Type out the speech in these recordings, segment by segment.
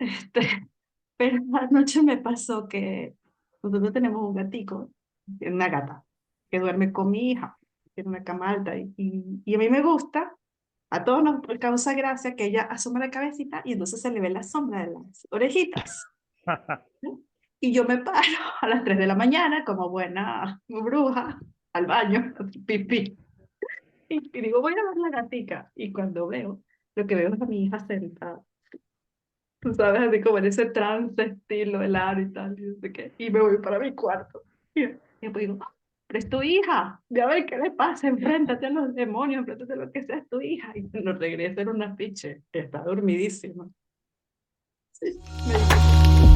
Este, pero anoche me pasó que nosotros tenemos un gatico, una gata, que duerme con mi hija, tiene una cama alta y a mí me gusta, a todos nos causa gracia que ella asoma la cabecita y entonces se le ve la sombra de las orejitas. ¿No? Y yo me paro a las 3 de la mañana como buena bruja al baño, a hacer pipí. Y digo, voy a ver la gatica. Y cuando veo, lo que veo es a mi hija sentada. Tú sabes, así como en ese trance estilo helado y tal, y no sé qué. Y me voy para mi cuarto. Y después digo, "Ah, pero es tu hija. Ya ver qué le pasa. Enfréntate a los demonios, enfréntate a lo que sea, es tu hija". Y nos regresa en una piche. Está dormidísima. Sí, me divierte mucho.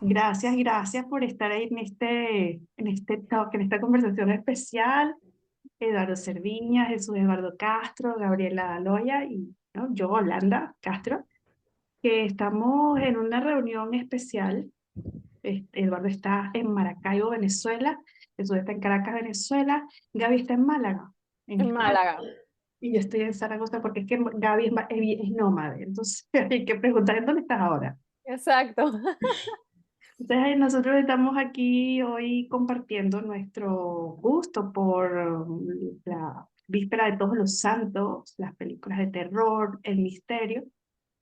Gracias, gracias por estar ahí en este talk, en esta conversación especial. Eduardo Cerviña, Jesús Eduardo Castro, Gabriela Aloya y ¿no? Yo, Holanda Castro, que estamos en una reunión especial. Eduardo está en Maracaibo, Venezuela, Jesús está en Caracas, Venezuela, Gaby está en Málaga, en En España, Málaga. y yo estoy en Zaragoza porque es que Gaby es nómade, entonces hay que preguntar en dónde estás ahora. Exacto. Entonces, nosotros estamos aquí hoy compartiendo nuestro gusto por la víspera de Todos los Santos, las películas de terror, el misterio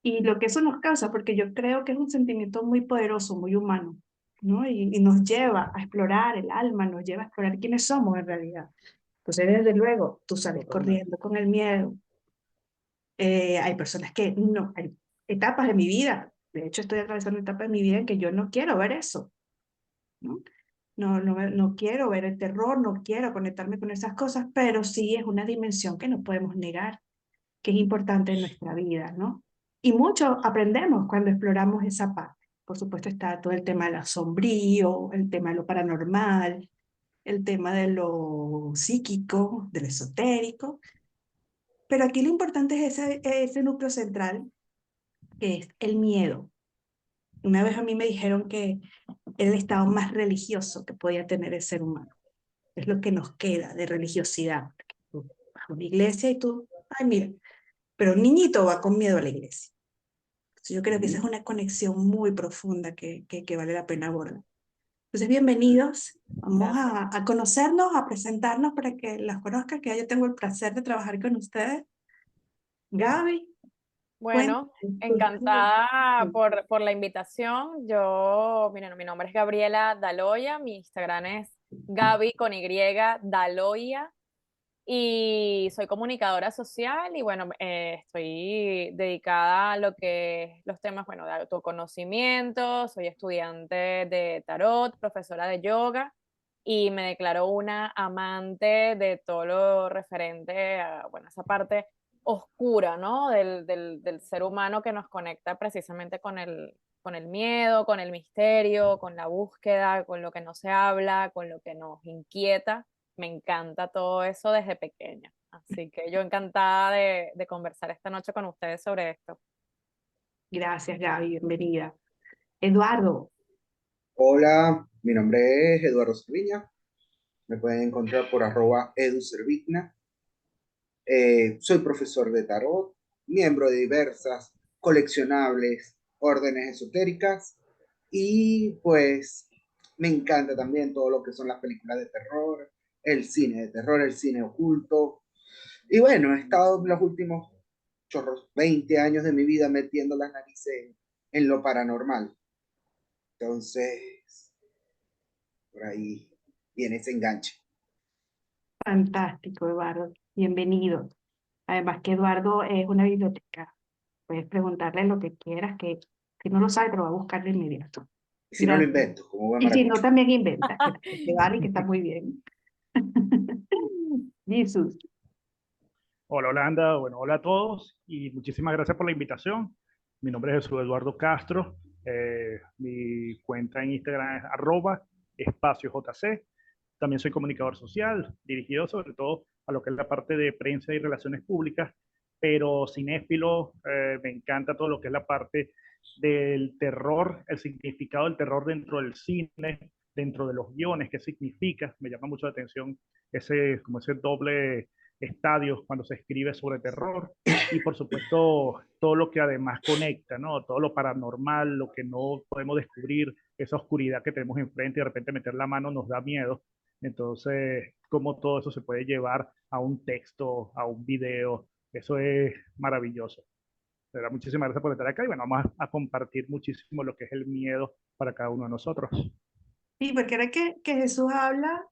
y lo que eso nos causa, porque yo creo que es un sentimiento muy poderoso, muy humano, ¿no? Y nos lleva a explorar el alma, nos lleva a explorar quiénes somos en realidad. Entonces, desde luego, tú sales Totalmente. corriendo con el miedo. Hay personas que no, hay etapas de mi vida. De hecho, estoy atravesando etapas de mi vida en que yo no quiero ver eso, ¿no? No quiero ver el terror, no quiero conectarme con esas cosas, pero sí es una dimensión que no podemos negar, que es importante en nuestra vida, ¿no? Y mucho aprendemos cuando exploramos esa parte. Por supuesto está todo el tema de lo sombrío, el tema de lo paranormal, el tema de lo psíquico, de lo esotérico, pero aquí lo importante es ese núcleo central, que es el miedo. Una vez a mí me dijeron que el estado más religioso que podía tener el ser humano. Es lo que nos queda de religiosidad. Tú vas a una iglesia y tú, ay, mira, pero un niñito va con miedo a la iglesia. Entonces, yo creo que esa es Ujú. una conexión muy profunda que vale la pena abordar. Entonces, bienvenidos. Vamos Gracias. a conocernos, a presentarnos para que las conozcan, que yo tengo el placer de trabajar con ustedes. Gaby, Bueno, cuéntame. encantada por la invitación. Yo, mira, mi nombre es Gabriela Daloya, mi Instagram es Gaby con Y, Daloya, y soy comunicadora social y bueno, estoy dedicada a lo que es los temas, bueno, de autoconocimiento, soy estudiante de tarot, profesora de yoga y me declaro una amante de todo lo referente a, bueno, esa parte oscura, ¿no? Del ser humano que nos conecta precisamente con el miedo, con el misterio, con la búsqueda, con lo que no se habla, con lo que nos inquieta. Me encanta todo eso desde pequeña. Así que yo encantada de conversar esta noche con ustedes sobre esto. Gracias, Gaby, bienvenida. Eduardo, Hola, mi nombre es Eduardo Cerviña. Me pueden encontrar por @educervigna. Soy profesor de tarot, miembro de diversas coleccionables órdenes esotéricas y pues me encanta también todo lo que son las películas de terror, el cine de terror, el cine oculto. Y bueno, he estado en los últimos 20 años de mi vida metiendo las narices en lo paranormal. Entonces, por ahí viene ese enganche. fantástico, Eduardo, bienvenido. Además que Eduardo es una biblioteca. Puedes preguntarle lo que quieras, que si no lo sabe, te lo va a buscar de inmediato. Y si no lo Gracias. invento, como buen Y si no, maracucho. también inventa, que vale y que está muy bien. Jesús, Hola Holanda, bueno, hola a todos y muchísimas gracias por la invitación. Mi nombre es Jesús Eduardo Castro. Mi cuenta en Instagram es @espaciojc. También soy comunicador social, dirigido sobre todo a lo que es la parte de prensa y relaciones públicas, pero cinéfilo. Me encanta todo lo que es la parte del terror, el significado del terror dentro del cine, dentro de los guiones, qué significa. Me llama mucho la atención como ese doble estadio cuando se escribe sobre terror y por supuesto todo lo que además conecta, ¿no? Todo lo paranormal, lo que no podemos descubrir, esa oscuridad que tenemos enfrente y de repente meter la mano nos da miedo. Entonces, cómo todo eso se puede llevar a un texto, a un video, eso es maravilloso. De verdad, muchísimas gracias por estar acá y bueno, vamos a compartir muchísimo lo que es el miedo para cada uno de nosotros. Sí, porque ahora que Jesús habla,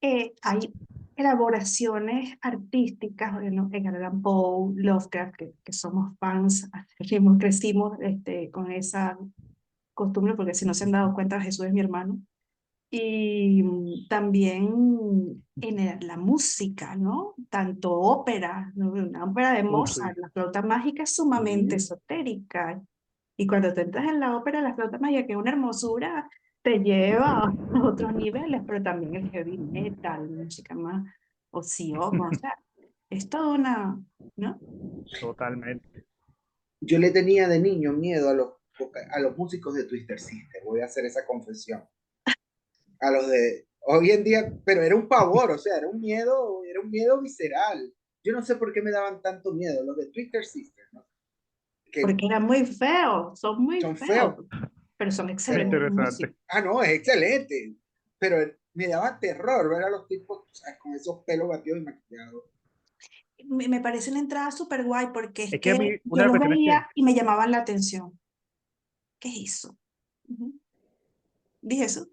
hay elaboraciones artísticas, bueno, Edgar Allan Poe, Lovecraft, que somos fans, crecimos con esa costumbre, porque si no se han dado cuenta, Jesús es mi hermano. Y también la música, ¿no? Tanto ópera, ¿no? Una ópera de Sí. Mozart, la flauta mágica es sumamente Mm. esotérica. Y cuando te entras en la ópera, la flauta mágica, que es una hermosura, te lleva a otros niveles, pero también el heavy metal, música más ociógena, o sea, es toda una, ¿no? Totalmente. Yo le tenía de niño miedo a los músicos de Twister Sister, voy a hacer esa confesión. A los de hoy en día, pero era un pavor, o sea, era un miedo visceral. Yo no sé por qué me daban tanto miedo los de Twister Sister, ¿no? Que Porque eran muy feos, son muy son feos, feos, pero son Qué pero, excelentes músicos. interesante. no, es excelente, pero me daba terror ver a los tipos, ¿sabes? Con esos pelos batidos y maquillados. Me parece una entrada súper guay porque es Es que a mí, que yo una de las los cuestiones que, veía y me llamaban la atención. ¿Qué es eso? Ujú. Dije eso.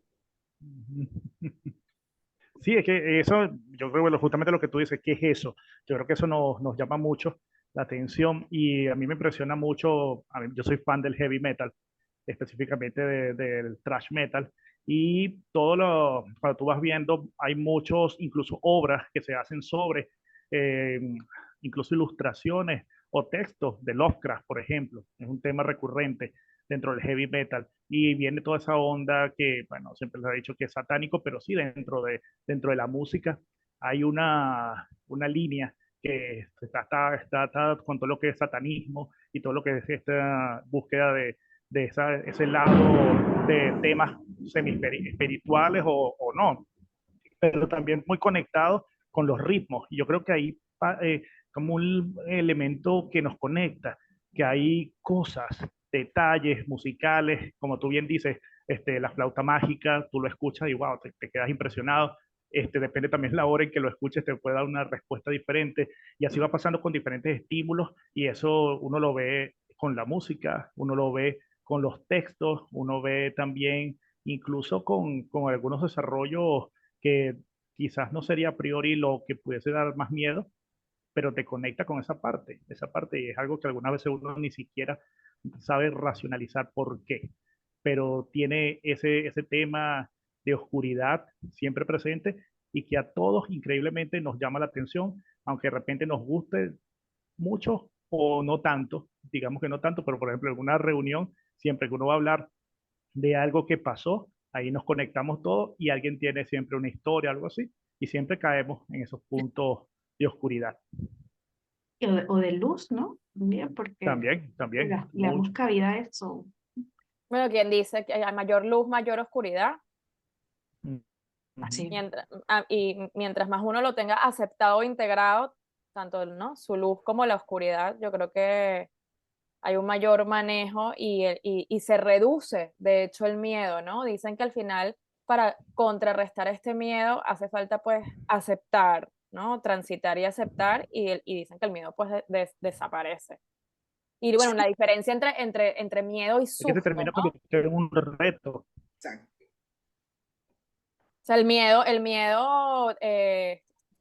sí, es que eso, yo creo que bueno, justamente lo que tú dices, ¿qué es eso? Yo creo que eso nos llama mucho la atención y a mí me impresiona mucho, yo soy fan del heavy metal, específicamente del thrash metal, y cuando tú vas viendo, hay muchos, incluso obras que se hacen sobre, eh, incluso ilustraciones o textos de Lovecraft, por ejemplo, es un tema recurrente dentro del heavy metal, y viene toda esa onda que, bueno, siempre les he dicho que es satánico, pero sí dentro de la música hay una línea que está con todo lo que es satanismo y todo lo que es esta búsqueda de ese lado de temas semi-espirituales o no, pero también muy conectado con los ritmos. Y yo creo que hay como un elemento que nos conecta, que hay cosas, detalles musicales, como tú bien dices, la flauta mágica, tú lo escuchas y wow, te quedas impresionado. Depende también la hora en que lo escuches, te puede dar una respuesta diferente. Y así va pasando con diferentes estímulos y eso uno lo ve con la música, uno lo ve con los textos, uno ve también incluso con algunos desarrollos que quizás no sería a priori lo que pudiese dar más miedo, pero te conecta con esa parte y es algo que algunas veces uno ni siquiera sabe racionalizar por qué, pero tiene ese tema de oscuridad siempre presente y que a todos increíblemente nos llama la atención, aunque de repente nos guste mucho o no tanto, digamos que no tanto, pero por ejemplo en una reunión, siempre que uno va a hablar de algo que pasó, ahí nos conectamos todos y alguien tiene siempre una historia, algo así, y siempre caemos en esos puntos de oscuridad. O de luz, ¿no? También porque También, le damos mucho. cabida a eso. Bueno, quien dice que hay mayor luz, mayor oscuridad. Uh -huh. Así. Y mientras más uno lo tenga aceptado e integrado, tanto, ¿no?, su luz como la oscuridad, yo creo que hay un mayor manejo y se reduce, de hecho, el miedo, ¿no? Dicen que al final, para contrarrestar este miedo, hace falta, pues, aceptar, ¿no? Transitar y aceptar, y dicen que el miedo, pues, desaparece. Y bueno, la diferencia entre miedo y Es que se susto, termina ¿no? convirtiendo en un reto. Exacto. O sea,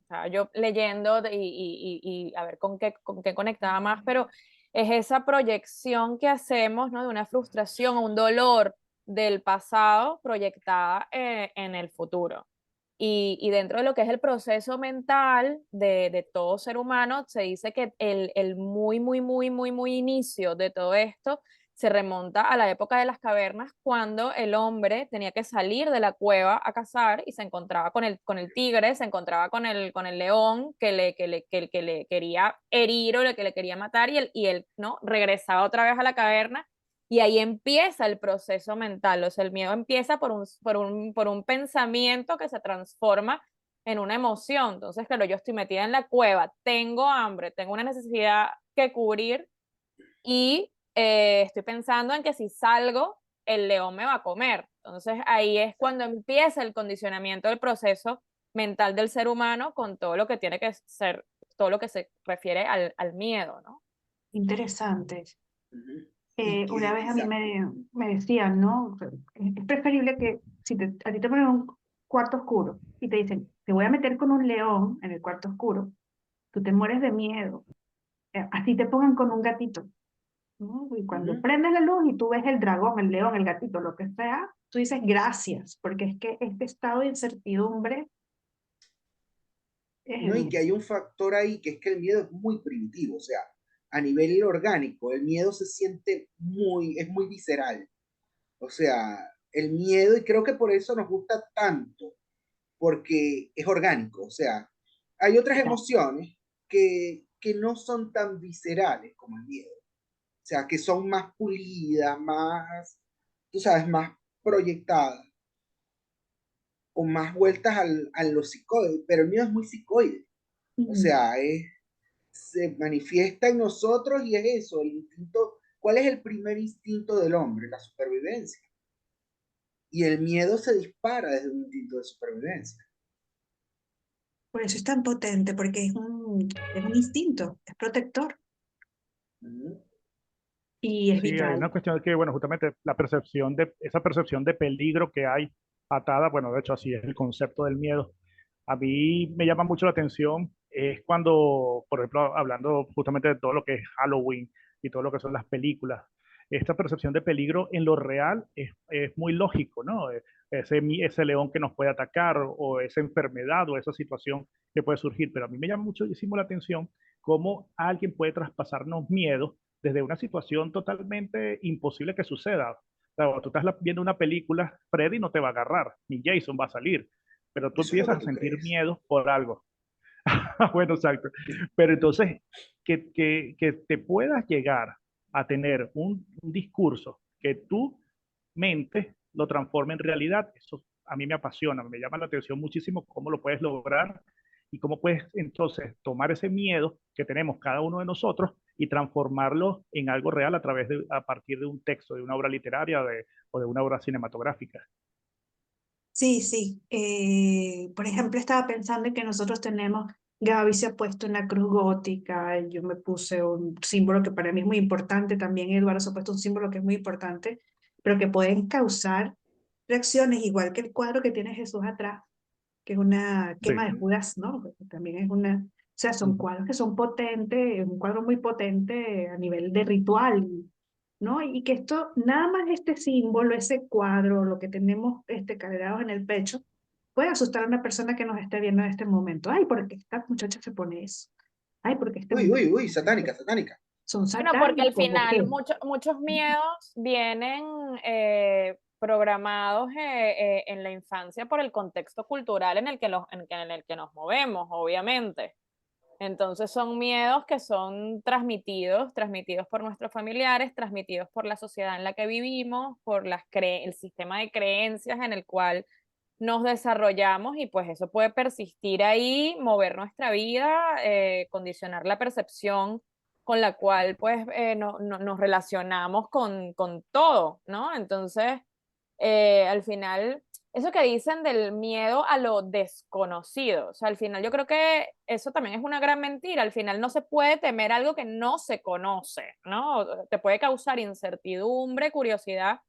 estaba yo leyendo y a ver con qué conectaba más, pero es esa proyección que hacemos, ¿no? De una frustración o un dolor del pasado proyectada en el futuro. Y dentro de lo que es el proceso mental de todo ser humano, se dice que el muy inicio de todo esto se remonta a la época de las cavernas, cuando el hombre tenía que salir de la cueva a cazar y se encontraba con el tigre, se encontraba con el león que le quería herir o que le quería matar, y él, ¿no?, regresaba otra vez a la caverna Y ahí empieza el proceso mental, o sea, el miedo empieza por un pensamiento que se transforma en una emoción. Entonces, claro, yo estoy metida en la cueva, tengo hambre, tengo una necesidad que cubrir y estoy pensando en que si salgo, el león me va a comer. Entonces, ahí es cuando empieza el condicionamiento del proceso mental del ser humano con todo lo que tiene que ser, todo lo que se refiere al miedo, ¿no? Interesante. Ujú. Y Una que, vez a mí exacto. me decían, ¿no? Es preferible que si a ti te ponen un cuarto oscuro y te dicen, te voy a meter con un león en el cuarto oscuro, tú te mueres de miedo. Así te pongan con un gatito, ¿no? Y cuando Ujú. prendes la luz y tú ves el dragón, el león, el gatito, lo que sea, tú dices gracias, porque es que este estado de incertidumbre No, y es... que hay un factor ahí que es que el miedo es muy primitivo, o sea, a nivel orgánico, el miedo se siente es muy visceral. O sea, el miedo, y creo que por eso nos gusta tanto, porque es orgánico. O sea, hay otras emociones que no son tan viscerales como el miedo. O sea, que son más pulidas, más, tú sabes, más proyectadas, con más vueltas a lo psicoide, pero el miedo es muy psicoide. O sea, se manifiesta en nosotros y es eso, el instinto. ¿Cuál es el primer instinto del hombre? La supervivencia. Y el miedo se dispara desde un instinto de supervivencia. Por eso es tan potente, porque es un instinto, es protector Ujú. y es Sí, hay vital. una cuestión que, bueno, justamente esa percepción de peligro que hay atada, bueno, de hecho así es el concepto del miedo. A mí me llama mucho la atención, es cuando, por ejemplo, hablando justamente de todo lo que es Halloween y todo lo que son las películas, esta percepción de peligro en lo real es muy lógico, ¿no? Ese león que nos puede atacar o esa enfermedad o esa situación que puede surgir, pero a mí me llama muchísimo la atención cómo alguien puede traspasarnos miedo desde una situación totalmente imposible que suceda. O sea, cuando tú estás viendo una película, Freddy no te va a agarrar, ni Jason va a salir, pero tú Eso es lo que empiezas a tú sentir crees. miedo por algo. Bueno, exacto. Pero entonces, que te puedas llegar a tener un discurso que tu mente lo transforme en realidad, eso a mí me apasiona, me llama la atención muchísimo cómo lo puedes lograr y cómo puedes entonces tomar ese miedo que tenemos cada uno de nosotros y transformarlo en algo real a partir de un texto, de una obra literaria o de una obra cinematográfica. Sí, sí. Por ejemplo, estaba pensando en que nosotros tenemos, Gaby se ha puesto una cruz gótica, yo me puse un símbolo que para mí es muy importante, también Eduardo se ha puesto un símbolo que es muy importante, pero que pueden causar reacciones, igual que el cuadro que tiene Jesús atrás, que es una quema de Sí. Judas, ¿no? Porque también es una, o sea, son Ujú. cuadros que son potentes, un cuadro muy potente a nivel de ritual, ¿no? Y que esto, nada más este símbolo, ese cuadro, lo que tenemos cargados en el pecho, puede asustar a una persona que nos esté viendo en este momento. Ay, ¿por qué esta muchacha se pone eso? Ay, porque este Uy, hombre uy, se uy, pone satánica, eso. satánica. Son Bueno, porque al satánicos, ¿o final qué? muchos miedos vienen programados en la infancia por el contexto cultural en el que, en el que nos movemos, obviamente. Entonces son miedos que son transmitidos por nuestros familiares, transmitidos por la sociedad en la que vivimos, por el sistema de creencias en el cual nos desarrollamos y pues eso puede persistir ahí, mover nuestra vida, condicionar la percepción con la cual pues nos relacionamos con todo, ¿no? Entonces, al final, eso que dicen del miedo a lo desconocido, o sea, al final yo creo que eso también es una gran mentira, al final no se puede temer algo que no se conoce, ¿no? Te puede causar incertidumbre, curiosidad,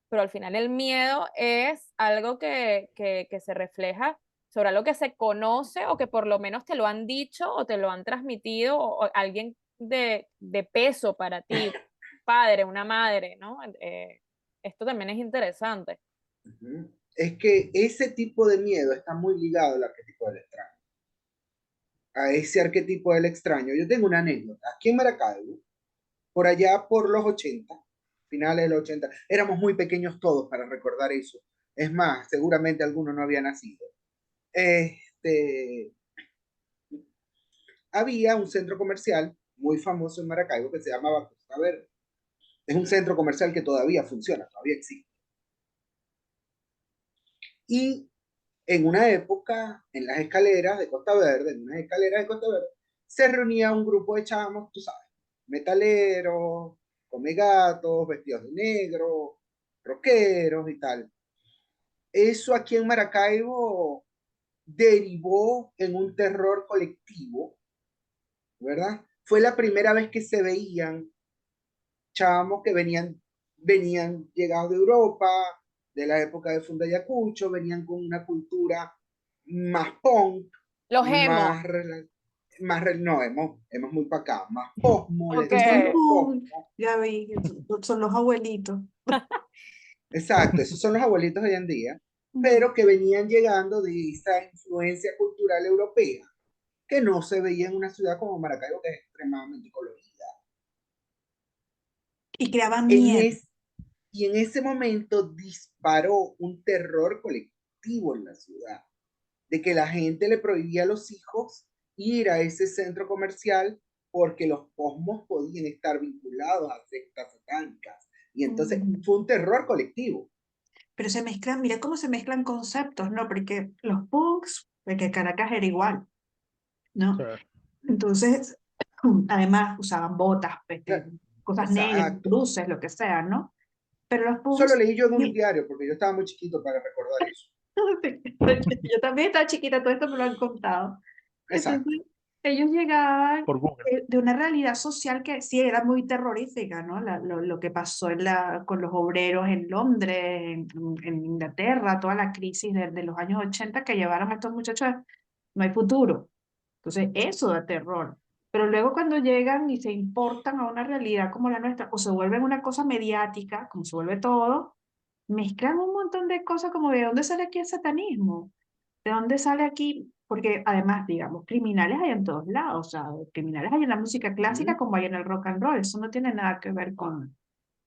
pero al final el miedo es algo que se refleja sobre algo que se conoce o que por lo menos te lo han dicho o te lo han transmitido o alguien de peso para ti, padre, una madre, ¿no? Esto también es interesante. Ujú. Es que ese tipo de miedo está muy ligado al arquetipo del extraño. A ese arquetipo del extraño. Yo tengo una anécdota. Aquí en Maracaibo, por allá por los 80, finales de los 80, éramos muy pequeños todos para recordar eso. Es más, seguramente alguno no había nacido. Este, había un centro comercial muy famoso en Maracaibo que se llamaba Costa Verde. Es un centro comercial que todavía funciona, todavía existe. Y en una época, en las escaleras de Costa Verde, se reunía un grupo de chamos, tú sabes, metaleros, come gatos, vestidos de negro, rockeros y tal. Eso aquí en Maracaibo derivó en un terror colectivo, ¿verdad? Fue la primera vez que se veían chamos que venían llegados de Europa, de la época de Funda Yacucho, venían con una cultura más punk, Los emos. no, hemos muy para acá, más posmo, le Ok. Pues son decían los cool, posmo. ya vi, son los abuelitos. Exacto, esos son los abuelitos hoy en día, Ujú. pero que venían llegando de esa influencia cultural europea, que no se veía en una ciudad como Maracaibo, que es extremadamente colorida. Y creaban En miedo. es, y en ese momento disparó un terror colectivo en la ciudad, de que la gente le prohibía a los hijos ir a ese centro comercial porque los posmos podían estar vinculados a sectas satánicas. Y entonces Ujú. fue un terror colectivo. Pero se mezclan, mira cómo se mezclan conceptos, ¿no? Porque los punks, porque Caracas era igual, Sí. ¿no? Entonces, además usaban botas, cosas negras, Exacto. luces, lo que sea, ¿no? Pero los Eso lo punks, leí yo en un diario porque yo estaba muy chiquito para recordar eso. yo también estaba chiquita, todo esto me lo han contado. Exacto. Entonces, ellos llegaban Por Google. de una realidad social que sí era muy terrorífica, ¿no? Lo que pasó con los obreros en Londres, en Inglaterra, toda la crisis de los años 80 que llevaron a estos muchachos, no hay futuro. Entonces, eso da terror. Pero luego cuando llegan y se importan a una realidad como la nuestra, o se vuelven una cosa mediática, como se vuelve todo, mezclan un montón de cosas como de dónde sale aquí el satanismo. ¿De dónde sale aquí? Porque además, digamos, criminales hay en todos lados, o sea, criminales hay en la música clásica Ujú. como hay en el rock and roll, eso no tiene nada que ver con...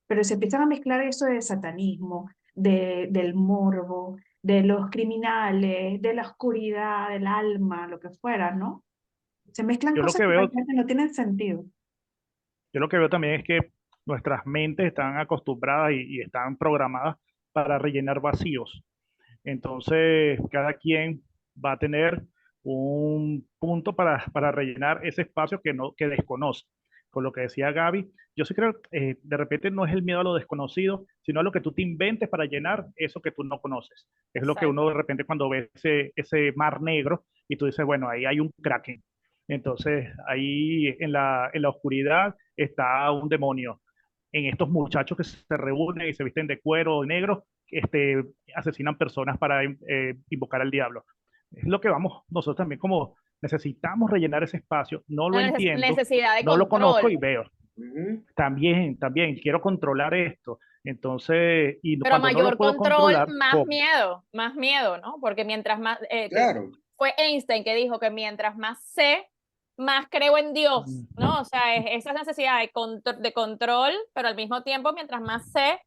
Pero se empiezan a mezclar eso de satanismo, del morbo, de los criminales, de la oscuridad, del alma, lo que fuera, ¿no? Se mezclan Yo lo cosas que que veo, realmente no tienen sentido. yo lo que veo también es que nuestras mentes están acostumbradas y están programadas para rellenar vacíos. Entonces, cada quien va a tener un punto para rellenar ese espacio que desconoce. Con lo que decía Gaby, yo sí creo que de repente no es el miedo a lo desconocido, sino a lo que tú te inventes para llenar eso que tú no conoces. Es lo que uno Exacto. de repente cuando ve ese mar negro y tú dices, bueno, ahí hay un kraken. Entonces, ahí en la oscuridad está un demonio. En estos muchachos que se reúnen y se visten de cuero negro, asesinan personas para invocar al diablo. Es lo que vamos, nosotros también como necesitamos rellenar ese espacio, no lo La entiendo, necesidad de no lo conozco y control. veo. Ujú. También quiero controlar esto. Entonces, y Pero a cuando no lo mayor puedo control, controlar, ¿cómo? más miedo, ¿no? Porque mientras más, Claro. fue Einstein que dijo que mientras más sé, más creo en Dios, Mm. ¿no? O sea, esa necesidad de control, pero al mismo tiempo, mientras más sé,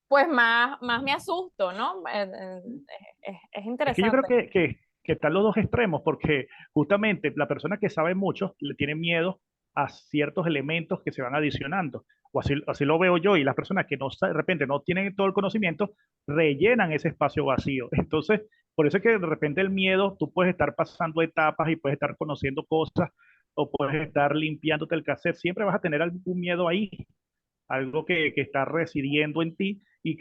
pues más me asusto, ¿no? Es Es que yo creo interesante. que están los dos extremos, porque justamente la persona que sabe mucho le tiene miedo a ciertos elementos que se van adicionando. O así lo veo yo, y las personas que no, de repente no tienen todo el conocimiento, rellenan ese espacio vacío. Entonces, por eso es que de repente el miedo, tú puedes estar pasando etapas y puedes estar conociendo cosas, o puedes estar limpiándote el cassette, siempre vas a tener algún miedo ahí, algo que está residiendo en ti y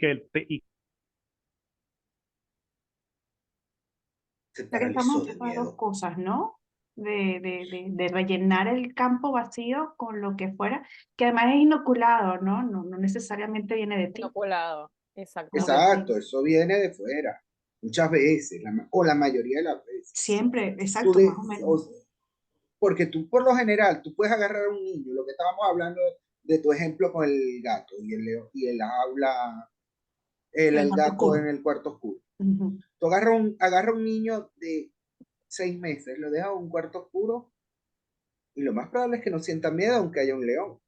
Se O sea que estamos paralizó en de esas dos miedo. cosas, ¿no? De rellenar el campo vacío con lo que fuera, que además es inoculado, ¿no? No necesariamente viene de ti. Inoculado, Como que exactamente. Exacto, eso viene de fuera. Muchas veces, o la mayoría de las veces. siempre, Tú exacto, más de, o menos. o- Porque tú por lo general, tú puedes agarrar a un niño, lo que estábamos hablando de tu ejemplo con el gato y el león y el aula, El el cuarto gato oscuro. en el cuarto oscuro. Ujú. Tú agarra un niño de 6 meses, lo dejas en un cuarto oscuro y lo más probable es que no sienta miedo aunque haya un león.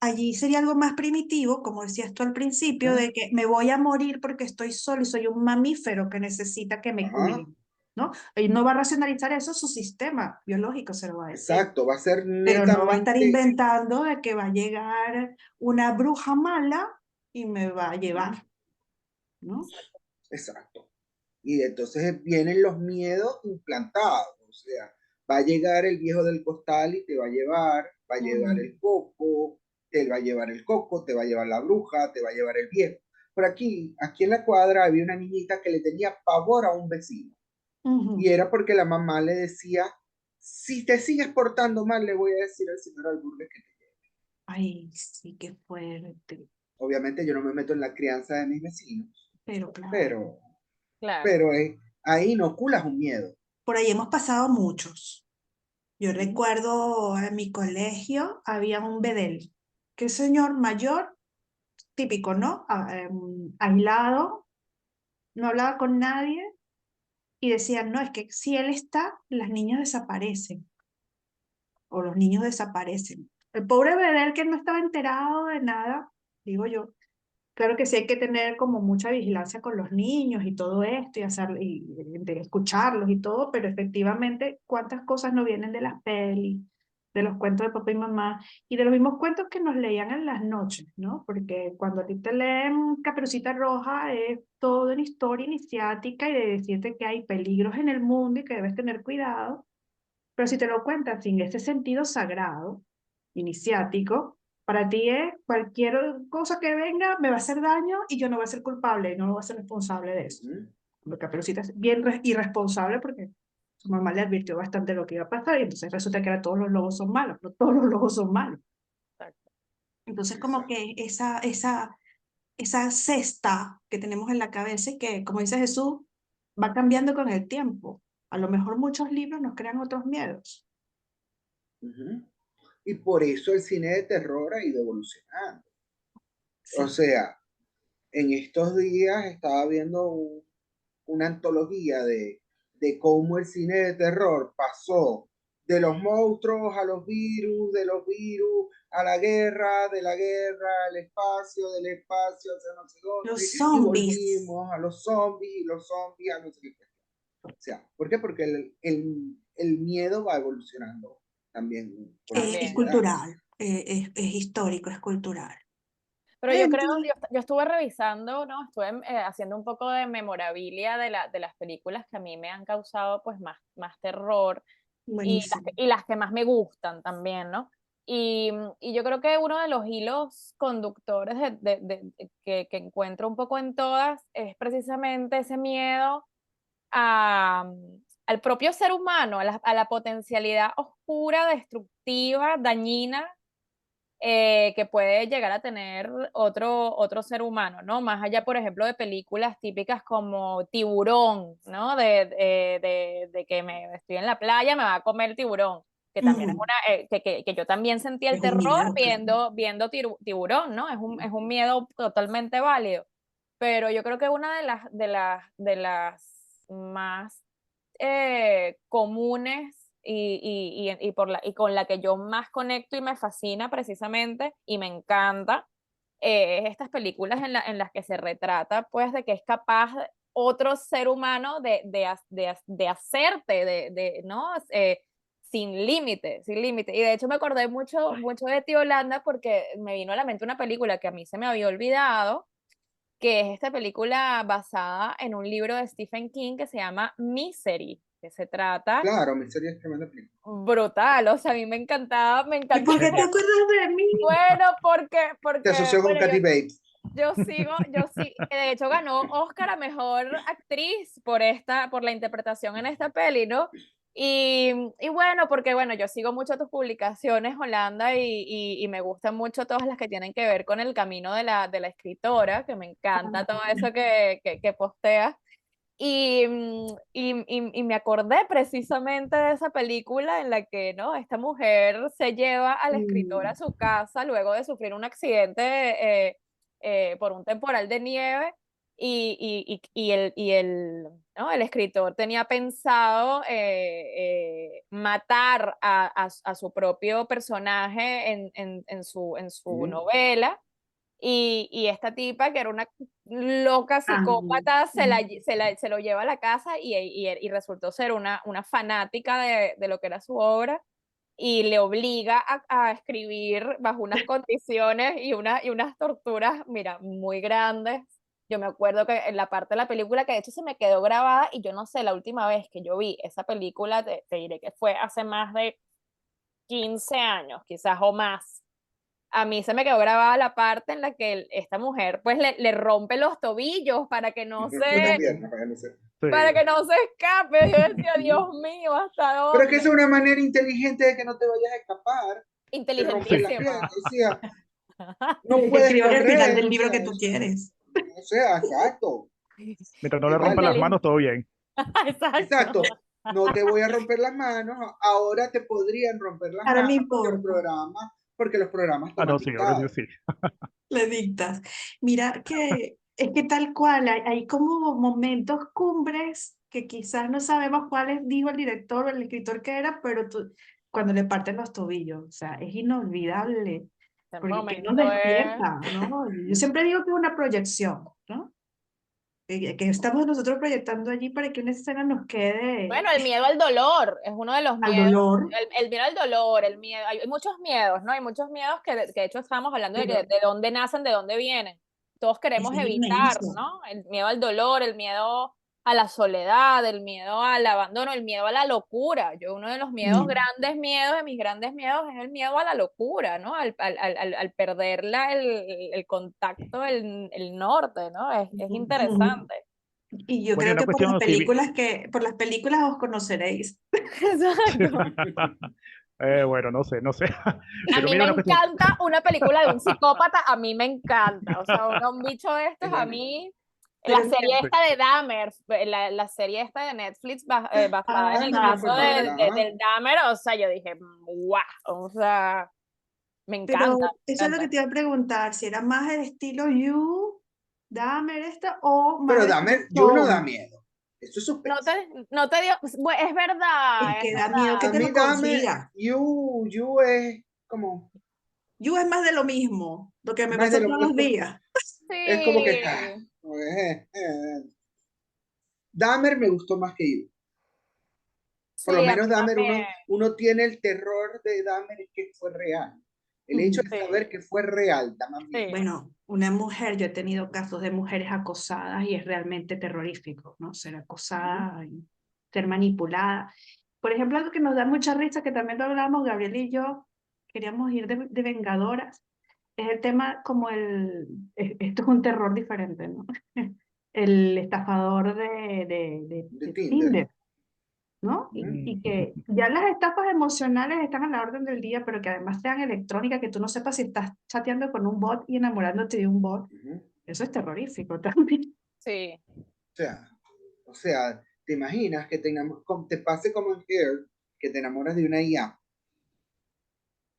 Allí sería algo más primitivo, como decías tú al principio, ¿Ah? de que me voy a morir porque estoy solo y soy un mamífero que necesita que me Ajá, cuiden. ¿no? Y no va a racionalizar eso, su sistema biológico se lo va a decir. Exacto, va a ser Pero no va a estar netamente... inventando de que va a llegar una bruja mala y me va a llevar, ¿no? Exacto. Y entonces vienen los miedos implantados, o sea, va a llegar el viejo del costal y te va a llevar, va a llevar el coco, te va a llevar el coco, te va a llevar la bruja, te va a llevar el viejo. Por aquí en la cuadra había una niñita que le tenía pavor a un vecino. Y era porque la mamá le decía, si te sigues portando mal, le voy a decir al señor Alburgues que te lleve. Ay, sí, qué fuerte. Obviamente yo no me meto en la crianza de mis vecinos, Pero claro, pero, Claro. pero ahí inoculas un miedo. por ahí hemos pasado muchos. Yo recuerdo en mi colegio había un bedel, que señor mayor, típico, ¿no? Aislado, no hablaba con nadie y decían, no, es que si él está, las niñas desaparecen o los niños desaparecen. El pobre bedel que no estaba enterado de nada, digo yo. Claro que sí hay que tener como mucha vigilancia con los niños y todo esto y hacer de escucharlos y todo, pero efectivamente cuántas cosas no vienen de las pelis, de los cuentos de papá y mamá y de los mismos cuentos que nos leían en las noches, ¿no? Porque cuando a ti te leen Caperucita Roja es todo una historia iniciática y de decirte que hay peligros en el mundo y que debes tener cuidado, pero si te lo cuentan sin ese sentido sagrado, iniciático, para ti es cualquier cosa que venga me va a hacer daño y yo no voy a ser culpable, no voy a ser responsable de eso. Porque Caperucita es bien irresponsable porque su mamá le advirtió bastante lo que iba a pasar y entonces resulta que ahora todos los lobos son malos, pero todos los lobos son malos. Exacto. Entonces como que esa cesta que tenemos en la cabeza y que, como dice Jesús, va cambiando con el tiempo. A lo mejor muchos libros nos crean otros miedos. Y por eso el cine de terror ha ido evolucionando. Sí. O sea, en estos días estaba viendo una antología de cómo el cine de terror pasó de los monstruos a los virus, de los virus a la guerra, de la guerra al espacio, del espacio hacia no sé dónde, Los y zombies. volvimos a los zombies, y los zombies a no sé qué. O sea, ¿por qué? Porque el miedo va evolucionando también con la Es También. sociedad. cultural, es histórico, es cultural. Pero yo creo, Entonces, yo estuve revisando, ¿no? Estuve haciendo un poco de memorabilia de las películas que a mí me han causado pues más terror buenísimo. y las que más me gustan también, ¿no? Y yo creo que uno de los hilos conductores que encuentro un poco en todas es precisamente ese miedo a, al propio ser humano, a la potencialidad oscura, destructiva, dañina que puede llegar a tener otro ser humano, ¿no? Más allá, por ejemplo, de películas típicas como Tiburón, ¿no? De que me estoy en la playa, me va a comer el tiburón, que también es una, que yo también sentí el Es un terror miedo, claro. viendo Tiburón, ¿no? Es un miedo totalmente válido. Pero yo creo que una de las más comunes y con la que yo más conecto y me fascina precisamente y me encanta es estas películas en las que se retrata pues de que es capaz otro ser humano de hacerte, ¿no? Sin límite, sin límite. Y de hecho me acordé mucho de Tío Holanda porque me vino a la mente una película que a mí se me había olvidado, que es esta película basada en un libro de Stephen King que se llama Misery, que se trata Claro, Miseria es tremenda película. brutal, o sea, a mí me encantaba, me ¿Y por encantaba. qué te acuerdas de mí? Bueno, Te asoció con bueno, Katy Bates. yo sí, de hecho ganó Oscar a mejor actriz por la interpretación en esta peli, ¿no? Y bueno, porque bueno, yo sigo mucho tus publicaciones, Holanda, y me gustan mucho todas las que tienen que ver con el camino de la escritora, que me encanta todo eso que posteas. Y me acordé precisamente de esa película en la que, ¿no? Esta mujer se lleva al escritor a Mm, su casa luego de sufrir un accidente por un temporal de nieve ¿no? El escritor tenía pensado matar a su propio personaje en su novela y esta tipa, que era una loca Ah, psicópata, se lo lleva a la casa y resultó ser una fanática de lo que era su obra y le obliga a escribir bajo unas condiciones y unas torturas, mira, muy grandes. Yo me acuerdo que en la parte de la película que de hecho se me quedó grabada y yo no sé, la última vez que yo vi esa película, te diré que fue hace más de 15 años, quizás o más. A mí se me quedó grabada la parte en la que esta mujer pues le rompe los tobillos para que no se, Las piernas, para no sé. Sí. para que no se escape. Yo decía, Dios mío, ¿hasta Pero es que dónde? es una manera inteligente de que no te vayas a escapar. Te rompes las Inteligentísima. piernas, o sea, no es que puedes escriban el final correr, del o libro sea, que tú quieres. exacto. Mientras no ¿Qué le rompa las tal? manos, todo bien. Exacto. Exacto. No te voy a romper las manos, ahora te podrían romper las Ahora no manos importa, porque los programas Ah, toman no, sí, ahora dictado. sí, sí. le dictas. Mira que es que tal cual, hay como momentos cumbres que quizás no sabemos cuáles dijo el director o el escritor que era, pero cuando le parten los tobillos, o sea, es inolvidable, Ese porque que nos momento es... despierta, ¿no? Yo siempre digo que es una proyección, ¿no? Que estamos nosotros proyectando allí para que una escena nos quede Bueno, el miedo al dolor es uno de los al miedos. dolor, El miedo al dolor, el miedo, hay muchos miedos, ¿no? Hay muchos miedos que de hecho estábamos hablando de, pero de dónde nacen, de dónde vienen. Todos es queremos evitar, inmenso. ¿no? El miedo al dolor, el miedo a la soledad, el miedo al abandono, el miedo a la locura. Yo uno de los miedos, Mm. grandes miedos, de mis grandes miedos, es el miedo a la locura, ¿no? Al perder el contacto, el norte, ¿no? Es Ujú. interesante. Y yo Bueno, y creo una que cuestión aquí. por las películas os conoceréis. Exacto. Bueno, no sé, no sé. A Pero mí mira me una cuestión. encanta una película de un psicópata, a mí me encanta. O sea, un bicho de estos, a Igual, mí, la Pero serie Sí. esta de Dahmer, la serie esta de Netflix basada en el no caso fue mala, ajá. del Dahmer, o sea, yo dije, wow, o sea, me encanta, Pero me eso es lo que encanta. te iba a preguntar, si era más el estilo You, Dahmer esta, o más Pero el estilo You no da Saw. miedo. Eso es No suspenso. te, no te dio, es Es verdad, es que da miedo que verdad. A te mí lo dame, consiga. You es como, You es más de lo mismo, lo que me más de pasa lo, todos los días. es como que, Sí, Dahmer me gustó más que You. Por lo sí, a menos mí Dahmer, también. uno tiene el terror de Dahmer es que fue real. El hecho Ujú. de saber Sí, que fue real da más miedo. sí. Bueno, una mujer, yo he tenido casos de mujeres acosadas y es realmente terrorífico, ¿no? Ser Ujú. acosada y ser manipulada. Por ejemplo, algo que nos da mucha risa, que también lo hablamos, Gabriel y yo, queríamos ir de vengadoras, es el tema como esto es un terror diferente, ¿no? El estafador De de Tinder. Tinder, ¿no? Ujú, Y que ya las estafas emocionales están a la orden del día, pero que además sean electrónicas, que tú no sepas si estás chateando con un bot y enamorándote de un bot. ujú. Eso es terrorífico también. Sí. O sea, o sea, te imaginas que te pase como en Here, que te enamoras de una IA.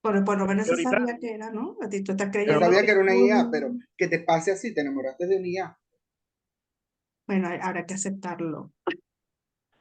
Por lo menos Y se ahorita, sabía que era, ¿no? A ti tú estás Se creyendo ahorita, sabía que que es era una IA, pero un... que te pase así, te enamoraste de una IA. Bueno, habrá que aceptarlo.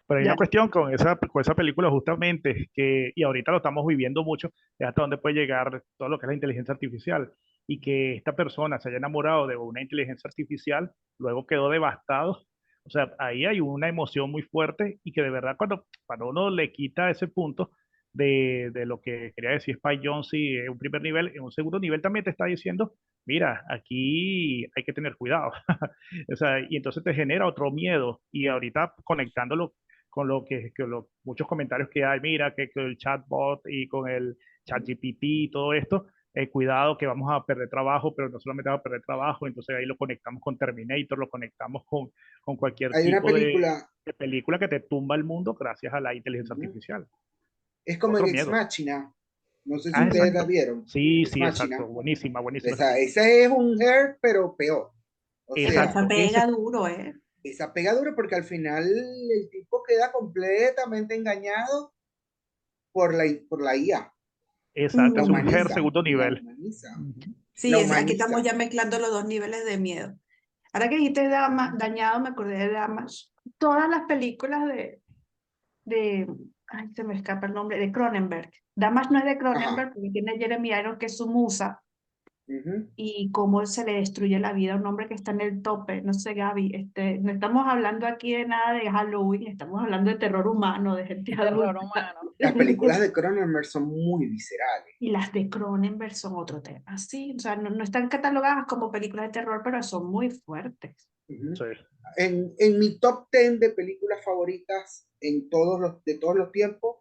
pero hay una Ya. cuestión con esa película justamente, que, y ahorita lo estamos viviendo mucho, es hasta dónde puede llegar todo lo que es la inteligencia artificial. Y que esta persona se haya enamorado de una inteligencia artificial, luego quedó devastado. O sea, ahí hay una emoción muy fuerte y que de verdad cuando uno le quita ese punto de lo que quería decir Spike Jonze en un primer nivel, en un segundo nivel también te está diciendo, mira, aquí hay que tener cuidado. O sea, y entonces te genera otro miedo. Y ahorita conectándolo con muchos comentarios que hay, mira, que el chatbot y con el ChatGPT y todo esto, cuidado que vamos a perder trabajo, pero no solamente vamos a perder trabajo, entonces ahí lo conectamos con Terminator, lo conectamos con cualquier Hay una tipo película, de película que te tumba el mundo gracias a la inteligencia ujú, artificial. es como en Otro Ex miedo. Machina. No sé si Ah, ustedes la exacto. vieron. Sí, Ex sí, exacto. Machina. Buenísima, buenísima esa Esa, película. ese es un Her, pero peor. O Es que sea, esa Exacto. pega duro, ¿eh? esa pegadura porque al final el tipo queda completamente engañado por la IA. Exacto. La Es Mm. un Her humaniza, segundo la nivel. humaniza, Ujú. la Sí, aquí estamos humaniza. ya mezclando los dos niveles de miedo. Ahora que dijiste dañado, me acordé de Damas. Todas las películas de, ay, se me escapa el nombre, de Cronenberg. Damas no es de Ajá. Cronenberg, porque tiene Jeremy Irons, que es su musa, Ujú. y cómo se le destruye la vida a un hombre que está en el tope. No sé, Gaby, no estamos hablando aquí de nada de Halloween, estamos hablando de terror humano, de gente Terror adulta. humano. Las películas de Cronenberg son muy viscerales. Y las de Cronenberg son otro tema, sí, o sea, no están catalogadas como películas de terror, pero son muy fuertes. Ujú. Sí. En mi top 10 de películas favoritas de todos los tiempos,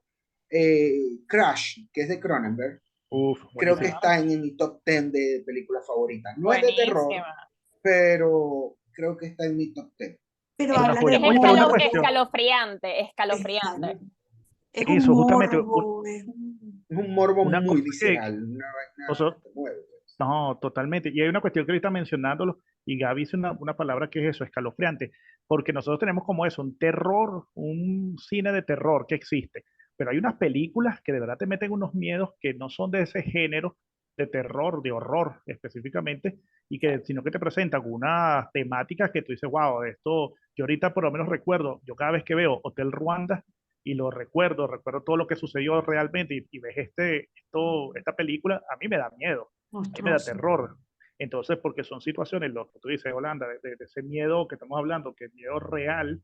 Crash, que es de Cronenberg, Uf, creo que buenísimo. está en mi top 10 de películas favoritas. No es de terror, Buenísima. pero creo que está en mi top 10. Pero Es, Bueno, habla de podríamos entrar a una cuestión. morbo. escalofriante, escalofriante. Ujú. Es un Eso, justamente, morbo, Es un morbo una muy cosa visceral, una vaina nosotros, que te mueve. no, totalmente. Y hay una cuestión que ahorita mencionándolo, y Gaby dice una palabra que es eso, escalofriante, porque nosotros tenemos como eso, un terror, un cine de terror que existe, pero hay unas películas que de verdad te meten unos miedos que no son de ese género de terror, de horror específicamente, y que sino que te presentan unas temáticas que tú dices, wow, esto, yo ahorita por lo menos recuerdo, yo cada vez que veo Hotel Ruanda, y lo recuerdo todo lo que sucedió realmente, y ves esta película, a mí me da miedo, a mí me da monstruoso. terror. Entonces, porque son situaciones, lo que tú dices, Holanda, de ese miedo que estamos hablando, que es miedo real,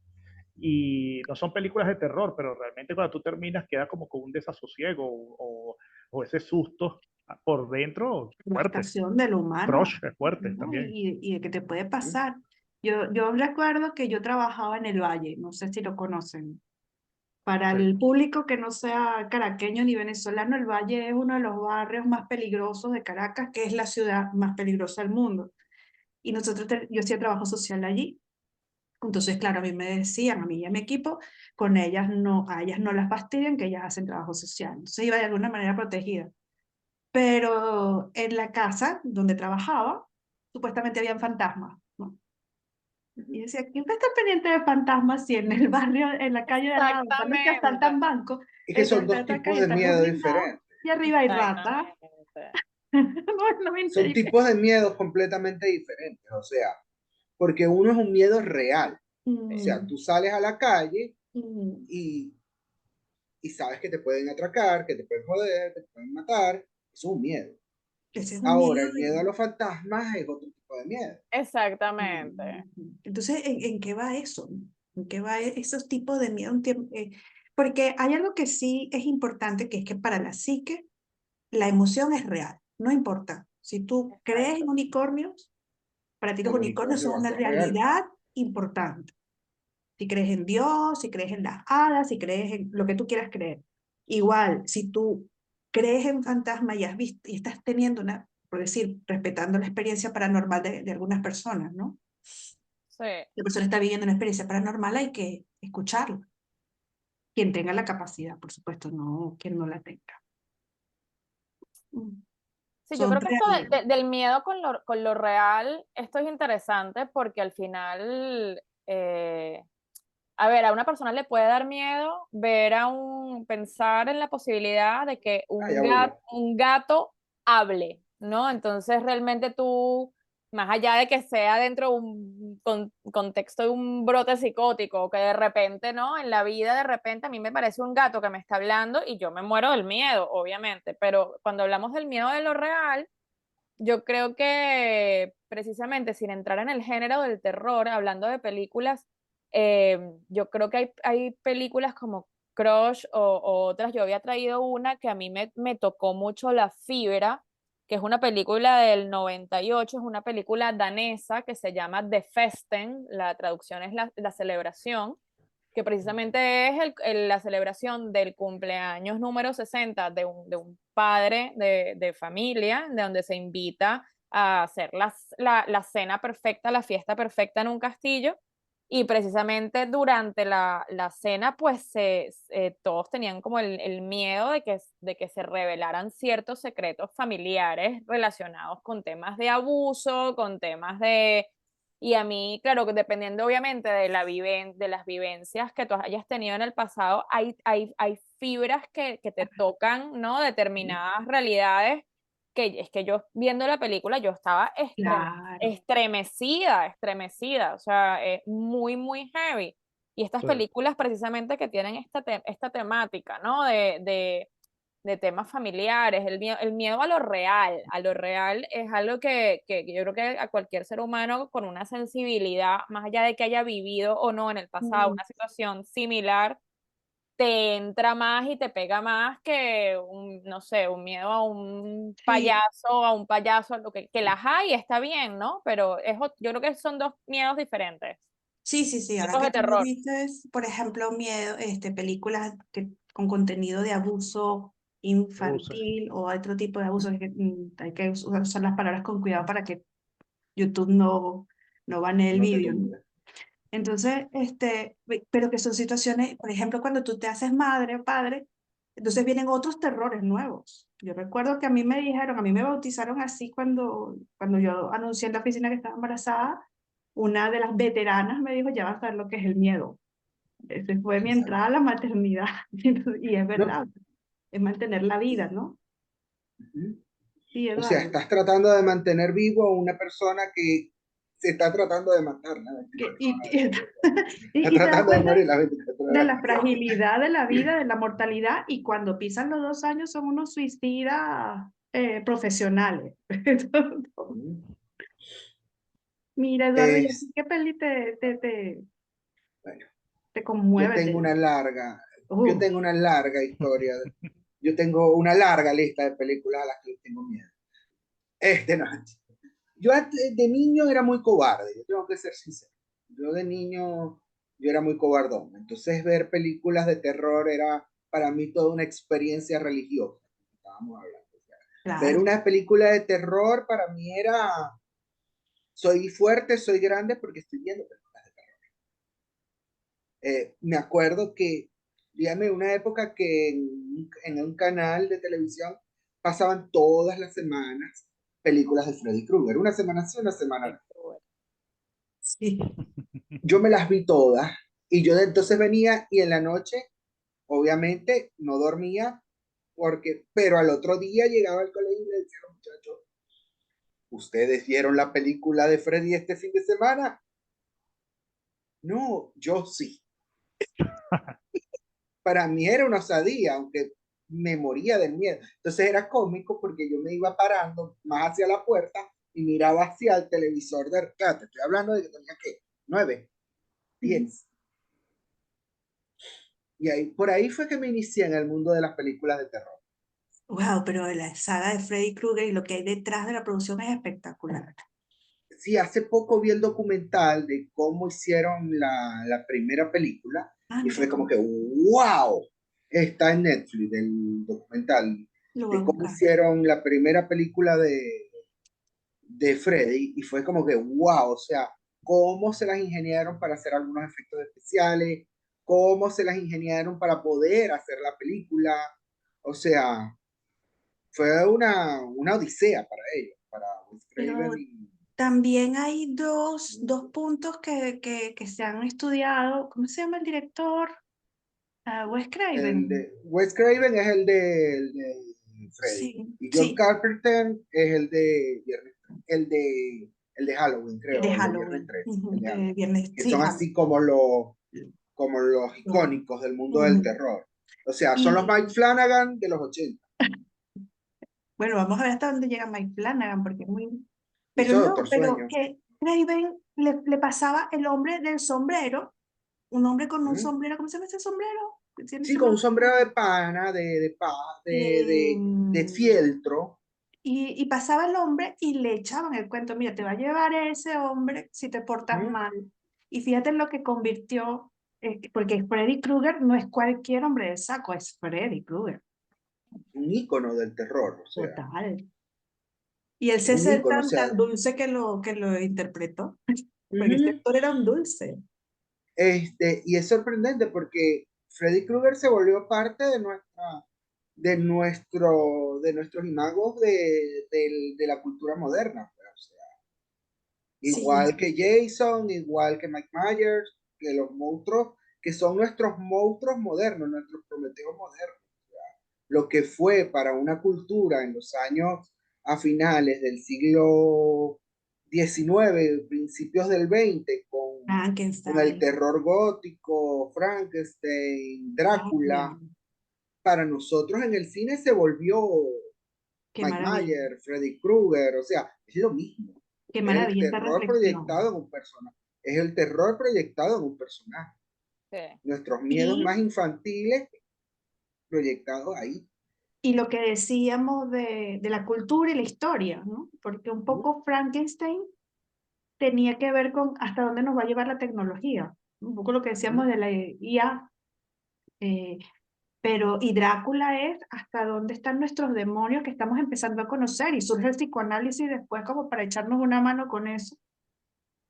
y no son películas de terror, pero realmente cuando tú terminas queda como con un desasosiego o ese susto por dentro La fuerte. estación del humano, Crush es fuerte ¿no? también. Y de que te puede Ujú. pasar. Yo recuerdo que yo trabajaba en el Valle, no sé si lo conocen. Para Sí, el público que no sea caraqueño ni venezolano, el Valle es uno de los barrios más peligrosos de Caracas, que es la ciudad más peligrosa del mundo. Y yo hacía trabajo social allí. Entonces, claro, a mí me decían, a mí y a mi equipo, a ellas no las fastidian, que ellas hacen trabajo social. Entonces iba de alguna manera protegida. Pero en la casa donde trabajaba, supuestamente habían fantasmas, ¿no? Y decía, ¿quién va a estar pendiente de fantasmas si en el barrio, en la calle de al lado, están los que Exactamente. asaltan bancos, Es que el que son te dos ataca y tipos de están los miedo blindados, diferentes. y arriba hay ratas? Exactamente. No, me Son enteré. tipos de miedos completamente diferentes. O sea, porque uno es un miedo real. O sea, Mm, tú sales a la calle mm, y, y sabes que te pueden atracar, que te pueden joder, que te pueden matar. Eso es un miedo. ese es un Ahora, miedo el miedo a los fantasmas es otro tipo de miedo. Exactamente. Entonces, ¿en qué va eso? ¿En qué va esos tipos de miedo? Porque hay algo que sí es importante, que es que para la psique la emoción es real, no importa. Si tú crees Exacto. en unicornios, para ti los El unicornios unicornio son va a una ser real. realidad importante. Si crees en Dios, si crees en las hadas, si crees en lo que tú quieras creer. Igual, si tú crees en fantasmas y has visto y estás teniendo por decir, respetando la experiencia paranormal de algunas personas, ¿no? Sí. La persona está viviendo una experiencia paranormal, hay que escucharlo. Quien tenga la capacidad, por supuesto, no quien no la tenga. Mm. Sí, yo Son creo que esto realidades. del miedo con lo real, esto es interesante porque al final, a ver, a una persona le puede dar miedo pensar en la posibilidad de que Ah, ya voy yo. un gato hable, ¿no? Entonces realmente tú, más allá de que sea dentro de un contexto de un brote psicótico, que de repente, ¿no? En la vida de repente a mí me parece un gato que me está hablando y yo me muero del miedo, obviamente, pero cuando hablamos del miedo de lo real, yo creo que precisamente sin entrar en el género del terror, hablando de películas, yo creo que hay películas como Crush o otras. Yo había traído una que a mí me tocó mucho la fibra, que es una película del 98, es una película danesa que se llama The Festen, la traducción es la celebración, que precisamente es la celebración del cumpleaños número 60 de un padre de familia, de donde se invita a hacer la cena perfecta, la fiesta perfecta en un castillo. Y precisamente durante la cena, pues todos tenían como el miedo de que se revelaran ciertos secretos familiares relacionados con temas de abuso, con temas de, y a mí, claro, que dependiendo obviamente de las vivencias que tú hayas tenido en el pasado, hay fibras que te tocan, ¿no? Determinadas realidades que es que yo viendo la película yo estaba Claro. estremecida, estremecida, o sea, muy, muy heavy. Y estas sí, películas precisamente que tienen esta temática, ¿no? de temas familiares, el miedo a lo real es algo que yo creo que a cualquier ser humano con una sensibilidad, más allá de que haya vivido o no en el pasado una situación similar, te entra más y te pega más que no sé, un miedo a un Sí, payaso, lo que las hay, está bien, ¿no? Pero yo creo que son dos miedos diferentes, sí, ahora tipos que de tú lo terror. dices, por ejemplo, miedo, películas con contenido de abuso Usa. infantil o otro tipo de abuso, hay que usar las palabras con cuidado para que YouTube no banee el No te vídeo, ¿no? tumbe. Entonces, pero que son situaciones, por ejemplo, cuando tú te haces madre o padre, entonces vienen otros terrores nuevos. Yo recuerdo que a mí me dijeron, a mí me bautizaron así cuando yo anuncié en la oficina que estaba embarazada, una de las veteranas me dijo, ya vas a ver lo que es el miedo. Esa fue mi Exacto. entrada a la maternidad. Y es No, verdad, es mantener la vida, ¿no? ujú. Sí, O sea, Eduardo. estás tratando de mantener vivo a una persona que se está tratando de matar las 24 horas del día. Está Y te das tratando de cuenta morir las 24 de horas la del día. fragilidad de la vida, de la mortalidad, y cuando pisan los 2 años son unos suicidas profesionales. Ujú. Mira, Eduardo, ¿y a Es, ti qué peli bueno, te yo conmueve? tengo una larga, yo Uh, tengo una larga historia, yo tengo una larga lista de películas a las que les tengo miedo. No, yo de niño era muy cobarde, yo tengo que ser sincero. Yo de niño, yo era muy cobardón. Entonces ver películas de terror era para mí toda una experiencia religiosa. Estábamos hablando. O sea, ver claro. una película de terror para mí era, soy fuerte, soy grande porque estoy viendo películas de terror. Me acuerdo que, dígame, una época que en un canal de televisión pasaban todas las semanas películas de Freddy Krueger. Una semana sí, una semana no. Sí. Yo me las vi todas y yo entonces venía y en la noche, obviamente, no dormía pero al otro día llegaba al colegio y le decía a los muchachos, ¿ustedes vieron la película de Freddy este fin de semana? No, yo sí. Para mí era una osadía, aunque me moría del miedo. Entonces era cómico porque yo me iba parando más hacia la puerta y miraba hacia el televisor de arcade. Estoy hablando de que tenía que 9, 10. Y ahí, por ahí fue que me inicié en el mundo de las películas de terror. Wow, pero la saga de Freddy Krueger y lo que hay detrás de la producción es espectacular. Sí, hace poco vi el documental de cómo hicieron la primera película Ah, y no lo fue como conozco. que, wow, está en Netflix el documental Lo voy a de cómo buscar. hicieron la primera película de Freddy y fue como que, wow, o sea, cómo se las ingeniaron para hacer algunos efectos especiales, cómo se las ingeniaron para poder hacer la película, o sea, fue una odisea para ellos, para Wes Pero Craven y también hay dos puntos que se han estudiado. ¿Cómo se llama el director? Wes el Craven. de Wes Craven es el de Freddy. Sí, Y John sí, Carpenter es el de Halloween, de creo, el de Viernes Halloween. 13, el Ujú, de Halloween. viernes, Que sí, son así Halloween. como los icónicos del mundo del Ujú. terror. O sea, son los Y Mike Flanagan de los 80. bueno, vamos a ver hasta dónde llega Mike Flanagan, porque es muy... Pero Hizo no, Doctor pero Sueño. que Craven le pasaba el hombre del sombrero, un hombre con un ¿Mm? sombrero, ¿cómo se llama ese sombrero? Que tiene Sí, ese con un nombre. sombrero de pana, Eh, de fieltro. y pasaba el hombre y le echaban el cuento, mira, te va a llevar ese hombre si te portas ¿Mm? mal. Y fíjate en lo que convirtió, porque Freddy Krueger no es cualquier hombre de saco, es Freddy Krueger, Un ícono del terror, o sea, total. Y el es un ser ícono, o tan sea. dulce que lo interpretó, porque este ¿Mm? actor era un dulce. Y es sorprendente porque Freddy Krueger se volvió parte de nuestros imagos de la cultura moderna, pues. O sea, Sí, igual que Jason, igual que Mike Myers, que los monstruos, que son nuestros monstruos modernos, nuestros Prometeos modernos. Lo que fue para una cultura en los años a finales del siglo XIX, principios del XX, con el Frankenstein, terror gótico, Frankenstein, Drácula, Dracula. para nosotros en el cine se volvió Qué Mike maravilla, Myers, Freddy Krueger, o sea, es lo mismo. qué Es el maravilla esta terror reflexión. proyectado en un personaje. Es el terror proyectado en un personaje. Sí. Nuestros miedos Y, más infantiles proyectados ahí. y lo que decíamos de la cultura y la historia, ¿no? Porque un poco Frankenstein tenía que ver con hasta dónde nos va a llevar la tecnología. Un poco lo que decíamos de la IA. Y Drácula es hasta dónde están nuestros demonios que estamos empezando a conocer y surge el psicoanálisis después como para echarnos una mano con eso.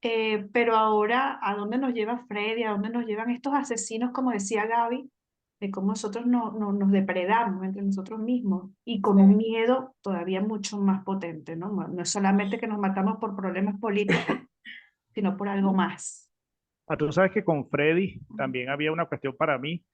Pero ahora, ¿a dónde nos lleva Freddy? ¿A dónde nos llevan estos asesinos, como decía Gaby? De cómo nosotros nos depredamos entre nosotros mismos y con un miedo todavía mucho más potente, ¿no? No es solamente que nos matamos por problemas políticos, sino por algo más. Tú sabes que con Freddy también había una cuestión para mí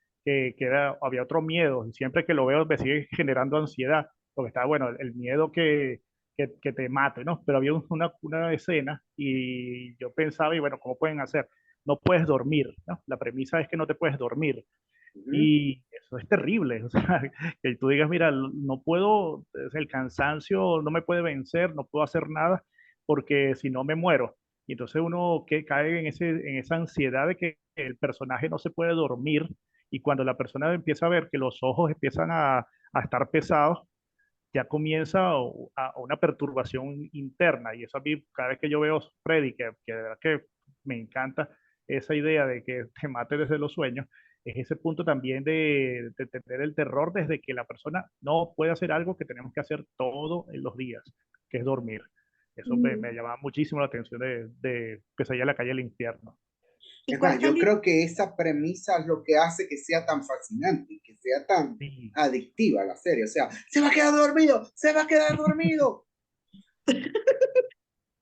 había otro miedo. Y siempre que lo veo me sigue generando ansiedad, porque está, bueno, el miedo que te mate, ¿no? Pero había una escena y yo pensaba, y bueno, ¿cómo pueden hacer? No puedes dormir, ¿no? La premisa es que no te puedes dormir. Y eso es terrible, o sea, que tú digas, mira, no puedo, el cansancio no me puede vencer, no puedo hacer nada, porque si no me muero. Y entonces uno que cae en esa ansiedad de que el personaje no se puede dormir, y cuando la persona empieza a ver que los ojos empiezan a estar pesados, ya comienza una perturbación interna. Y eso a mí, cada vez que yo veo Freddy, que de verdad que me encanta esa idea de que te mate desde los sueños, es ese punto también de tener el terror desde que la persona no puede hacer algo que tenemos que hacer todos los días, que es dormir. Eso me Mm. llama muchísimo la atención de Pesadilla en la calle del infierno. ¿Y Es cuál más, fue yo el, creo que esa premisa es lo que hace que sea tan fascinante, que sea tan Sí, adictiva la serie. O sea, se va a quedar dormido, se va a quedar dormido.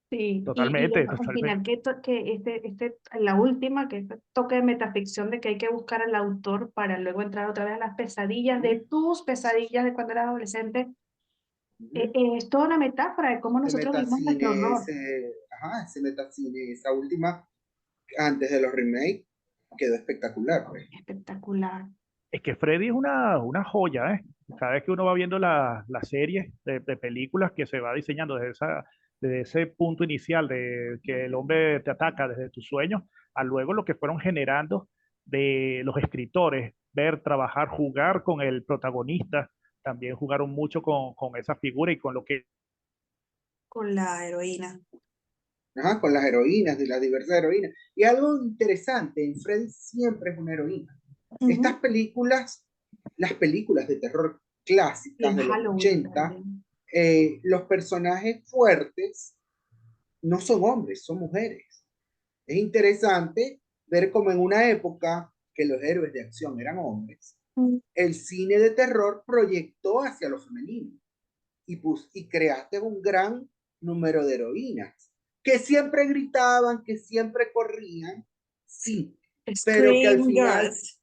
Sí, y totalmente, al totalmente. final que la última, que este toque de metaficción de que hay que buscar al autor para luego entrar otra vez a las pesadillas, de tus pesadillas de cuando eras adolescente, es toda una metáfora de cómo Ese nosotros vivimos nuestro metacine, horror. ese metacine, esa última, antes de los remakes, quedó espectacular, pues. Espectacular. Es que Freddy es una joya, ¿eh? Cada vez que uno va viendo la serie de películas que se va diseñando desde ese punto inicial de que el hombre te ataca desde tus sueños, a luego lo que fueron generando de los escritores, ver, trabajar, jugar con el protagonista, también jugaron mucho con esa figura y con lo que Con la heroína. Ajá, con las heroínas, de las diversas heroínas. Y algo interesante, en Freddy siempre es una heroína. Estas Ujú. películas, las películas de terror Y clásicas en de los Halloween 80, también. los personajes fuertes no son hombres, son mujeres. Es interesante ver cómo en una época que los héroes de acción eran hombres, Mm. el cine de terror proyectó hacia lo femenino y creaste un gran número de heroínas que siempre gritaban, que siempre corrían, sí, pero que al Scream final Girls.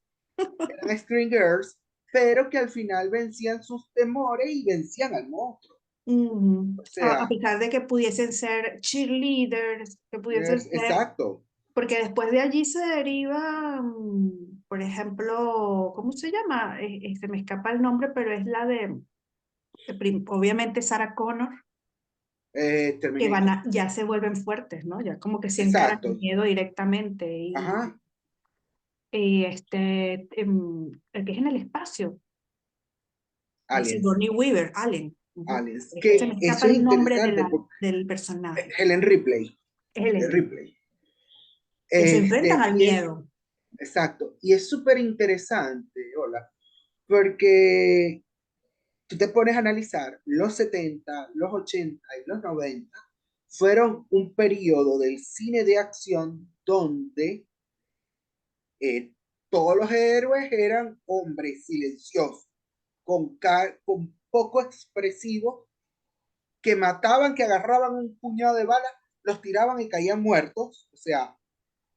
eran Screen Girls, pero que al final vencían sus temores y vencían al monstruo. Ujú. O A sea, pesar de que pudiesen ser cheerleaders, que pudiesen ser. exacto. Porque después de allí se deriva, por ejemplo, ¿cómo se llama? Se me escapa el nombre, pero es la obviamente Sarah Connor, que Terminator. ya se vuelven fuertes, ¿no? Ya como que se encaran el Exacto. miedo directamente. Ajá. El que es en el espacio, Aliens. Sigourney Weaver, Allen. Ujú. Aliens. Se me Que escapa eso es el nombre interesante porque del personaje. Helen Ripley. Es el Helen Henry. Ripley. Que se enfrentan al Y es, miedo. exacto. Y es súper interesante, hola, porque tú te pones a analizar los 70 los 80 y los 90 fueron un periodo del cine de acción donde eh, todos los héroes eran hombres silenciosos, con poco expresivos, que mataban, que agarraban un puñado de balas, los tiraban y caían muertos. O sea,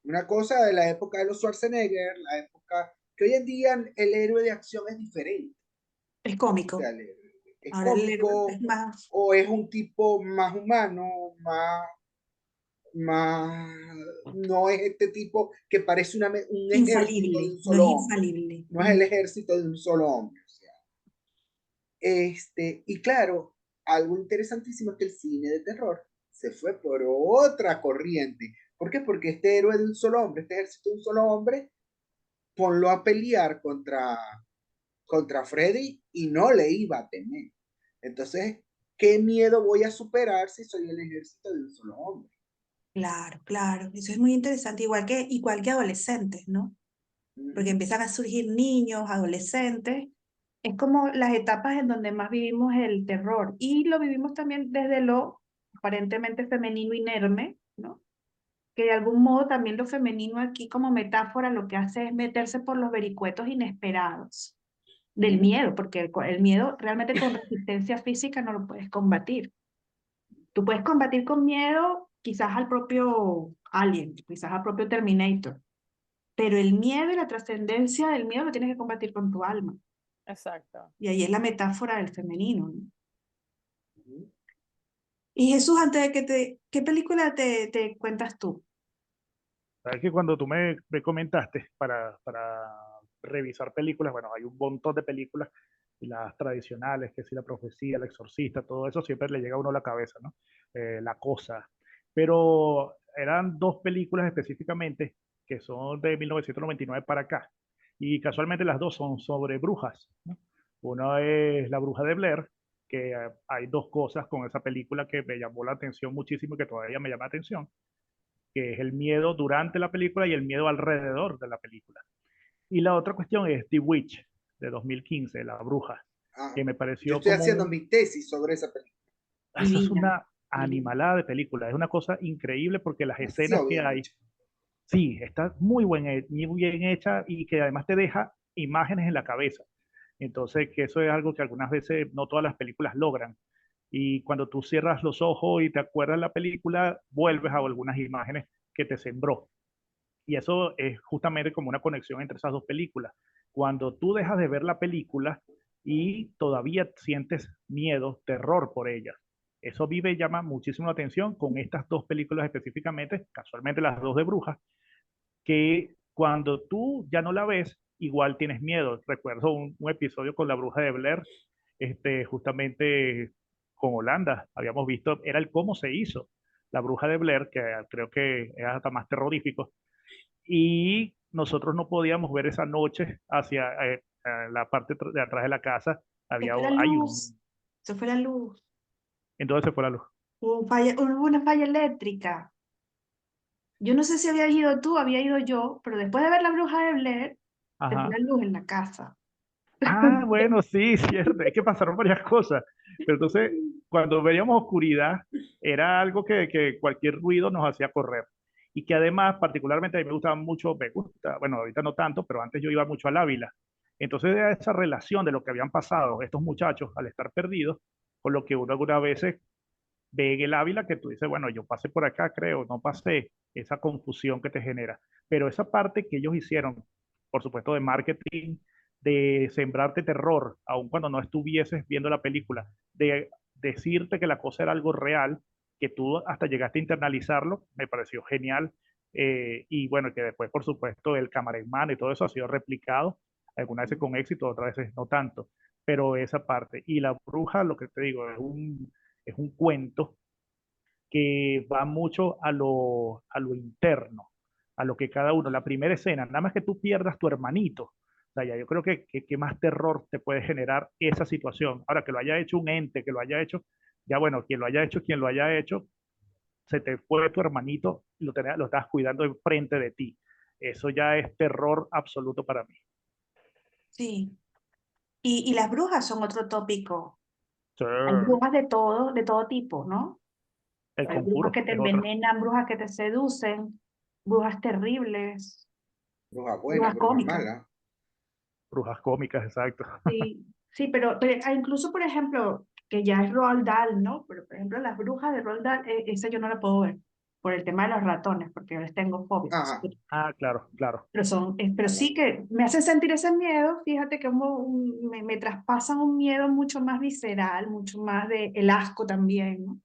una cosa de la época de los Schwarzenegger, la época que hoy en día el héroe de acción es diferente. Es O sea, cómico. es Ahora el héroe es cómico más o es un tipo más humano, más, no es este tipo que parece un ejército de infalible, un no solo es hombre. infalible. No es el ejército de un solo hombre. O sea, Y claro, algo interesantísimo es que el cine de terror se fue por otra corriente. ¿Por qué? Porque este héroe de un solo hombre, este ejército de un solo hombre, ponlo a pelear contra Freddy y no le iba a temer. Entonces, ¿qué miedo voy a superar si soy el ejército de un solo hombre? Claro, claro, eso es muy interesante, igual que adolescentes, ¿no? Porque Ujú. empiezan a surgir niños, adolescentes. Es como las etapas en donde más vivimos el terror y lo vivimos también desde lo aparentemente femenino inerme, ¿no? Que de algún modo también lo femenino aquí como metáfora lo que hace es meterse por los vericuetos inesperados del miedo, porque el miedo realmente con resistencia física no lo puedes combatir. Tú puedes combatir con miedo quizás al propio Alien, quizás al propio Terminator, pero el miedo y la trascendencia del miedo lo tienes que combatir con tu alma. Exacto. Y ahí es la metáfora del femenino, ¿no? Ujú. Y Jesús, antes de ¿qué película te cuentas tú? Sabes que cuando tú me comentaste para revisar películas, bueno, hay un montón de películas, y las tradicionales, que si La Profecía, El Exorcista, todo eso siempre le llega a uno a la cabeza, ¿no? La Cosa. Pero eran dos películas específicamente que son de 1999 para acá. Y casualmente las dos son sobre brujas, ¿no? Una es La Bruja de Blair, que hay dos cosas con esa película que me llamó la atención muchísimo y que todavía me llama la atención, que es el miedo durante la película y el miedo alrededor de la película. Y la otra cuestión es The Witch, de 2015, La Bruja, Ah, que me yo pareció estoy como haciendo un... mi tesis sobre esa película. Eso es Divina, una divina. animalada de película, es una cosa increíble porque las escenas Demasiado que bien hay, hecho. sí, está muy bien hecha y que además te deja imágenes en la cabeza. Entonces, que eso es algo que algunas veces no todas las películas logran. Y cuando tú cierras los ojos y te acuerdas de la película, vuelves a algunas imágenes que te sembró. Y eso es justamente como una conexión entre esas dos películas. Cuando tú dejas de ver la película y todavía sientes miedo, terror por ella. Eso vive y llama muchísimo la atención con estas dos películas específicamente, casualmente las dos de brujas, que cuando tú ya no la ves, igual tienes miedo. Recuerdo un episodio con la bruja de Blair, justamente con Holanda, habíamos visto, era el cómo se hizo la bruja de Blair, que creo que es hasta más terrorífico, y nosotros no podíamos ver esa noche hacia la parte de atrás de la casa. Se Había, fue la hay luz, un, se fue la luz. entonces se fue la luz. Hubo una falla eléctrica. Yo no sé si había ido tú, había ido yo, pero después de ver La Bruja de Blair, se fue la Ajá. luz en la casa. Ah, bueno, sí, cierto. Es que pasaron varias cosas. Pero entonces, cuando veíamos oscuridad, era algo que cualquier ruido nos hacía correr. Y que además, particularmente a mí me gustaba mucho, me gusta, bueno, ahorita no tanto, pero antes yo iba mucho al Ávila. Entonces, era esa relación de lo que habían pasado estos muchachos al estar perdidos, con lo que uno algunas veces ve en el Ávila, que tú dices, bueno, yo pasé por acá, creo, no pasé, esa confusión que te genera. Pero esa parte que ellos hicieron, por supuesto, de marketing, de sembrarte terror, aun cuando no estuvieses viendo la película, de decirte que la cosa era algo real, que tú hasta llegaste a internalizarlo, me pareció genial. Y bueno, que después, por supuesto, el cameraman y todo eso ha sido replicado, algunas veces con éxito, otras veces no tanto, pero esa parte. Y la bruja, lo que te digo, es un cuento que va mucho a lo interno, a lo que cada uno, la primera escena, nada más que tú pierdas tu hermanito. O sea, ya yo creo que más terror te puede generar esa situación. Ahora, que lo haya hecho un ente, que lo haya hecho, ya bueno, quien lo haya hecho, se te fue tu hermanito y lo estás cuidando enfrente de ti. Eso ya es terror absoluto para mí. Sí. Y las brujas son otro tópico. Sí. Hay brujas de todo tipo, ¿no? El Hay brujas que conjuro te es otra. envenenan, brujas que te seducen, brujas terribles, Bruja buena, brujas bruja cómicas. mala. Brujas cómicas, exacto. Sí, sí, pero incluso, por ejemplo, que ya es Roald Dahl, ¿no? Pero, por ejemplo, las brujas de Roald Dahl, esa yo no la puedo ver por el tema de los ratones, porque yo les tengo fobia. Ajá. Ah, claro, claro. Pero Ajá. sí que me hacen sentir ese miedo, fíjate que me traspasan un miedo mucho más visceral, mucho más de el asco también, ¿no?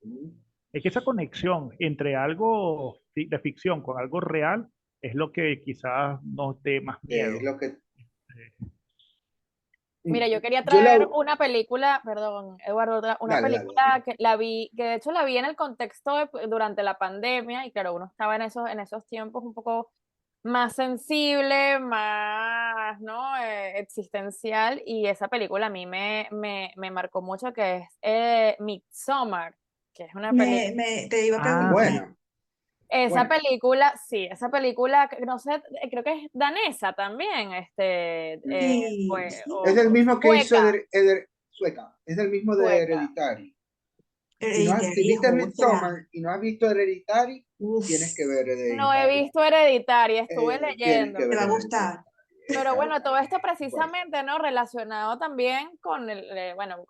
Mm. Es que esa conexión entre algo de ficción con algo real es lo que quizás nos dé más Es miedo. lo que, Eh, Mira, yo quería Yo traer la... una película, perdón, Eduardo, una Dale, película dale. que la vi, que de hecho la vi en el contexto durante la pandemia, y claro, uno estaba en esos tiempos un poco más sensible, más, ¿no? Existencial, y esa película a mí me marcó mucho, que es Midsommar, que es una película. Te iba a Es Ah, preguntar. sí. buena, Esa buena. película, sí, esa película, no sé, creo que es danesa también, Sí, sí. Es del o mismo que hizo sueca, Sueca, es del mismo de sueca. Hereditary. Si Hereditary es viste otra. Midsommar y no has visto Hereditary, Uf, tienes que ver No he Hereditary. visto Hereditaria, estuve Tienes que leyendo. te ver va a Hereditary. gustar. Pero Esa bueno, todo esto buena. precisamente, ¿no? Relacionado también con bueno,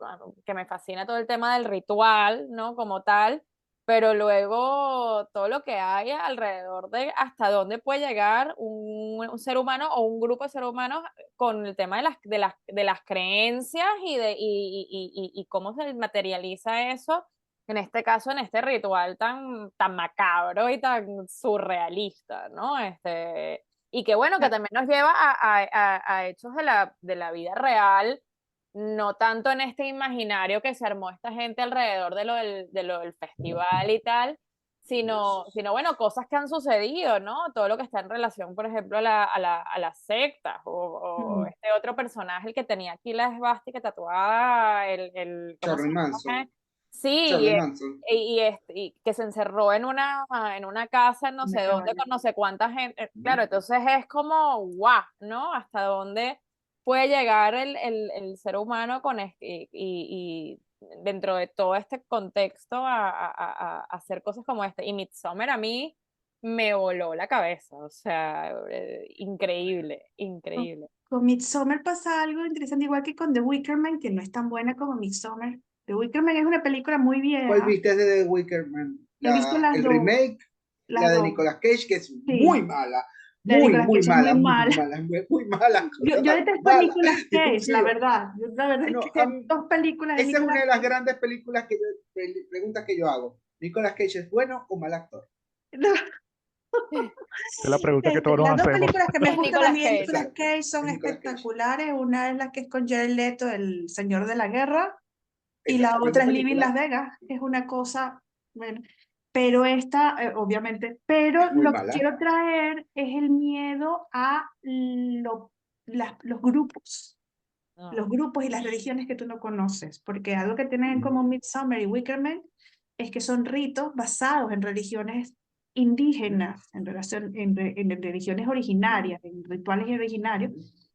que me fascina todo el tema del ritual, ¿no? Como tal, pero luego todo lo que hay alrededor de hasta dónde puede llegar un ser humano o un grupo de seres humanos con el tema de las creencias y cómo se materializa eso, en este caso, en este ritual tan macabro y tan surrealista, ¿no? Y que bueno, que también nos lleva a hechos de la vida real, no tanto en este imaginario que se armó esta gente alrededor de lo del festival y tal, sino bueno, cosas que han sucedido, ¿no? Todo lo que está en relación, por ejemplo, a las sectas, o Mm. este otro personaje, el que tenía aquí la esvástica tatuada, ¿cómo se Charlie llama? Manson. Sí, Charlie Manson. y que se encerró en una casa en no Una sé dónde cabaña. con no sé cuánta gente. Ujú. Claro, entonces es como, guau, ¿no? Hasta dónde puede llegar el ser humano y dentro de todo este contexto a hacer cosas como este. Y Midsommar a mí me voló la cabeza, o sea, increíble, Con, increíble. con Midsommar pasa algo interesante, igual que con The Wicker Man, que no es tan buena como Midsommar. The Wicker Man es una película muy ¿Cuál vieja. viste de The Wicker Man? He visto las El dos, remake, la las de dos. Nicolas Cage, que es muy Sí, mala. la de Muy, Nicolas muy Cage es muy mala, muy mala. mala, muy mala. Yo detesto a Mala. Nicolas Cage, la Sí, verdad. La verdad es no, que dos películas de esa es Nicolas una de las Cage. grandes películas preguntas que yo hago. ¿Nicolas Cage es bueno o mal actor? No. Esa es la pregunta que todos nos Las dos hacemos. películas que me Es gustan a Nicolas mí de Cage. Nicolas Exacto, Cage son es Nicolas Cage. espectaculares. Una es la que es con Jared Leto, el señor de la guerra, y Esa es la tremenda otra es Living Las película, Vegas, que es una cosa, bueno, pero esta, obviamente, pero es muy lo que mala. quiero traer es el miedo a los grupos y las religiones que tú no conoces, porque algo que tienen en común Midsommar y Wicker Man es que son ritos basados en religiones indígenas, en religiones originarias, en rituales originarios,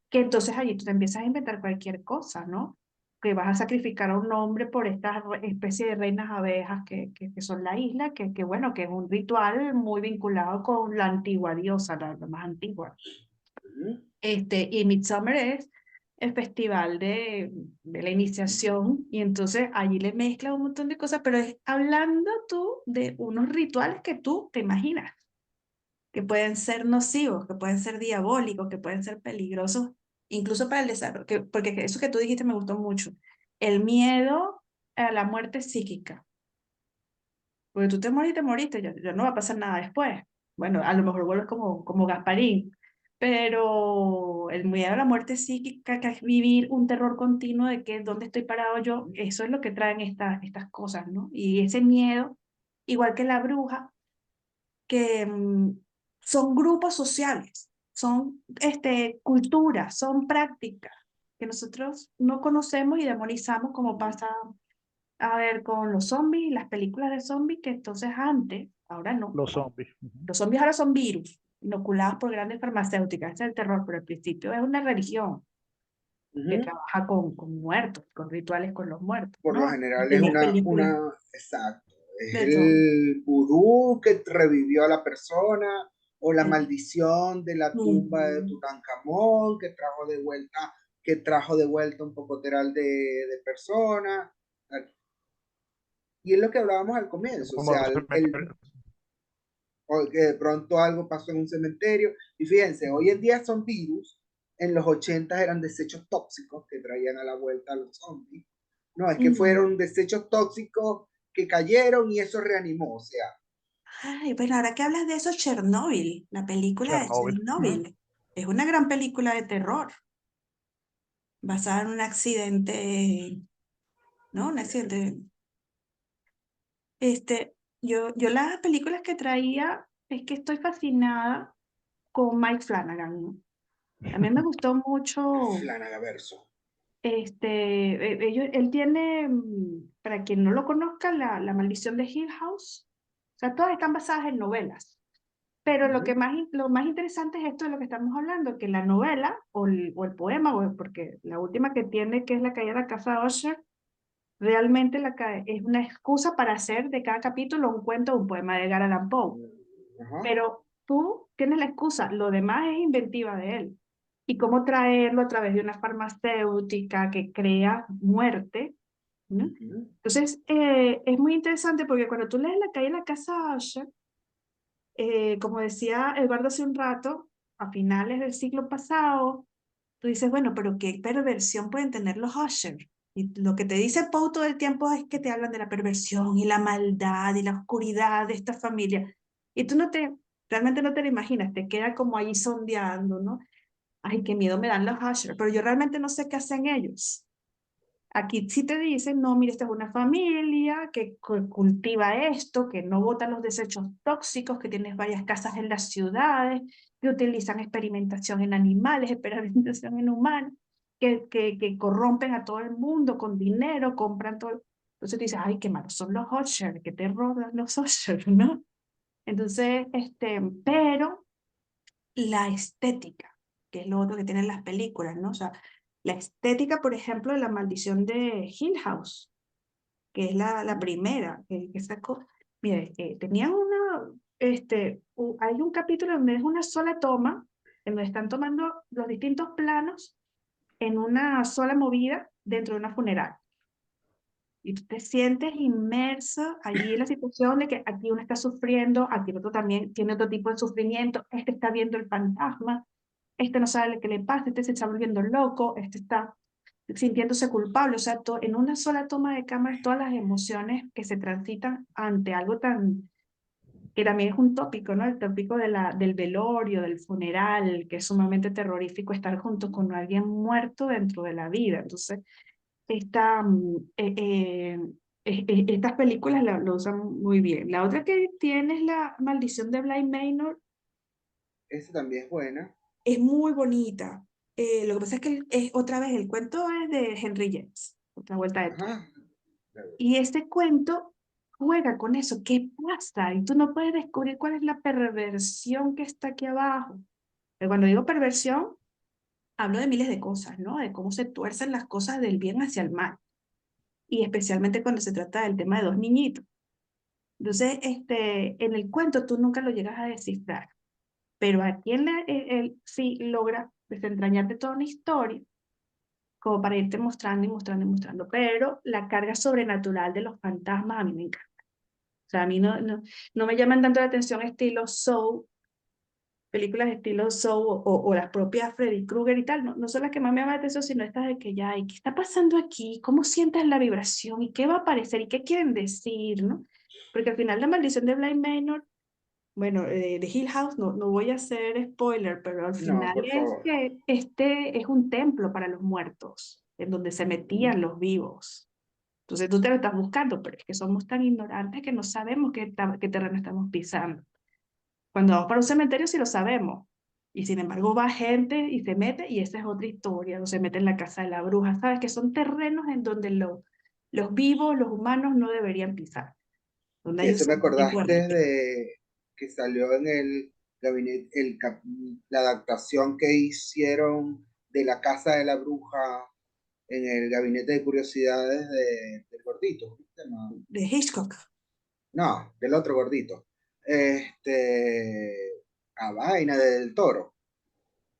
que entonces allí tú te empiezas a inventar cualquier cosa, ¿no? Que vas a sacrificar a un hombre por esta especie de reinas abejas que son la isla, bueno, que es un ritual muy vinculado con la antigua diosa, la más antigua. Y Midsummer es el festival de la iniciación, y entonces allí le mezclan un montón de cosas, pero es hablando tú de unos rituales que tú te imaginas, que pueden ser nocivos, que pueden ser diabólicos, que pueden ser peligrosos, incluso para el desarrollo, porque eso que tú dijiste me gustó mucho, el miedo a la muerte psíquica, porque tú te moriste, ya no va a pasar nada después. Bueno, a lo mejor vuelves como Gasparín, pero el miedo a la muerte psíquica, que es vivir un terror continuo de que dónde estoy parado yo, eso es lo que traen estas cosas, ¿no? Y ese miedo, igual que la bruja, que son grupos sociales, son culturas, son prácticas que nosotros no conocemos y demonizamos, como pasa a ver con los zombies, las películas de zombies, que entonces antes, ahora no. Los zombies. Los zombies ahora son virus inoculados por grandes farmacéuticas, ese es el terror, pero al principio es una religión que trabaja con muertos, con rituales con los muertos, Por lo ¿no? Y general es tenías películas exacto, es de todo. el vudú que revivió a la persona o la El- maldición de la tumba de Ujú. Tutankamón que trajo de vuelta un pocoteral de personas. Y es lo que hablábamos al comienzo, o Como sea, los cementerios. o que de pronto algo pasó en un cementerio. Y fíjense, hoy en día son virus, en los 80 eran desechos tóxicos que traían a la vuelta a los zombies. No, es que Ujú. fueron desechos tóxicos que cayeron y eso reanimó, o sea. Ay, bueno, ahora que hablas de eso, Chernobyl, la película de Chernobyl. Uh -huh. Chernobyl, es una gran película de terror. basada en un accidente, ¿no? Un accidente. Yo las películas que traía es que estoy fascinada con Mike Flanagan, ¿no? A mí me gustó mucho, Flanagaverso. él tiene, para quien no lo conozca, la maldición de Hill House. O sea, todas están basadas en novelas. Pero lo más interesante es esto de lo que estamos hablando, que la novela o el poema, porque la última que tiene, que es La caída de la casa de Usher, realmente es una excusa para hacer de cada capítulo un cuento o un poema de Edgar Allan Poe. Ajá. Pero tú tienes la excusa, lo demás es inventiva de él. Y cómo traerlo a través de una farmacéutica que crea muerte, ¿no? Ujú. Entonces, es muy interesante porque cuando tú lees La caída de la casa Usher, como decía Eduardo hace un rato, a finales del siglo pasado, tú dices, bueno, pero qué perversión pueden tener los Usher. Y lo que te dice Poe todo el tiempo es que te hablan de la perversión y la maldad y la oscuridad de esta familia. Y tú realmente no te lo imaginas, te queda como ahí sondeando, ¿no? Ay, qué miedo me dan los Usher, pero yo realmente no sé qué hacen ellos. Aquí sí te dicen, no, mire, esta es una familia que cultiva esto, que no bota los desechos tóxicos, que tienes varias casas en las ciudades, que utilizan experimentación en animales, experimentación en humanos, que corrompen a todo el mundo con dinero, compran todo. Entonces tú dices, ay, qué malos son los Usher, qué terror los Usher, ¿no? Entonces, pero la estética, que es lo otro que tienen las películas, ¿no? O sea, la estética, por ejemplo, de La maldición de Hill House, que es la primera que sacó. Mire, tenían hay un capítulo donde es una sola toma, en donde están tomando los distintos planos en una sola movida dentro de una funeraria. Y tú te sientes inmersa allí en la situación de que aquí uno está sufriendo, aquí el otro también tiene otro tipo de sufrimiento, este está viendo el fantasma, este no sabe lo que le pasa, este se está volviendo loco, este está sintiéndose culpable, o sea, en una sola toma de cámara todas las emociones que se transitan ante algo que también es un tópico, ¿no? El tópico del velorio, del funeral, que es sumamente terrorífico estar junto con alguien muerto dentro de la vida. Entonces, esta, estas películas lo usan muy bien. La otra que tiene es La maldición de Bly Manor, Esa también es buena. es muy bonita. Lo que pasa es que otra vez el cuento es de Henry James, otra vuelta de tuerca. Ajá. Y este cuento juega con eso. ¿Qué pasa? Y tú no puedes descubrir cuál es la perversión que está aquí abajo. Pero cuando digo perversión, hablo de miles de cosas, ¿no? De cómo se tuercen las cosas del bien hacia el mal. Y especialmente cuando se trata del tema de dos niñitos. Entonces, en el cuento tú nunca lo llegas a descifrar. Pero aquí él sí logra desentrañarte toda una historia como para irte mostrando y mostrando y mostrando. Pero la carga sobrenatural de los fantasmas a mí me encanta. O sea, a mí no me llaman tanto la atención estilo Saw, películas estilo Saw o las propias Freddy Krueger y tal. No son las que más me llaman la atención, sino estas de que ya, ¿y qué está pasando aquí? ¿Cómo sientes la vibración? ¿Y qué va a aparecer? ¿Y qué quieren decir? ¿No? Porque al final la maldición de Bly Manor, bueno, de Hill House, no voy a hacer spoiler, pero al No, final por es favor. que este es un templo para los muertos, en donde se metían los vivos. Entonces tú te lo estás buscando, pero es que somos tan ignorantes que no sabemos qué terreno estamos pisando. Cuando vamos para un cementerio sí lo sabemos. Y sin embargo va gente y se mete y esa es otra historia, o se mete en la casa de la bruja. Sabes que son terrenos en donde los vivos, los humanos no deberían pisar, donde Y hay un eso me sentimiento de acordaste respeto. de que salió en el gabinete, la adaptación que hicieron de La Casa de la Bruja en el gabinete de curiosidades del gordito. ¿Cómo se llama? De Hitchcock. No, del otro gordito. A vaina del Toro.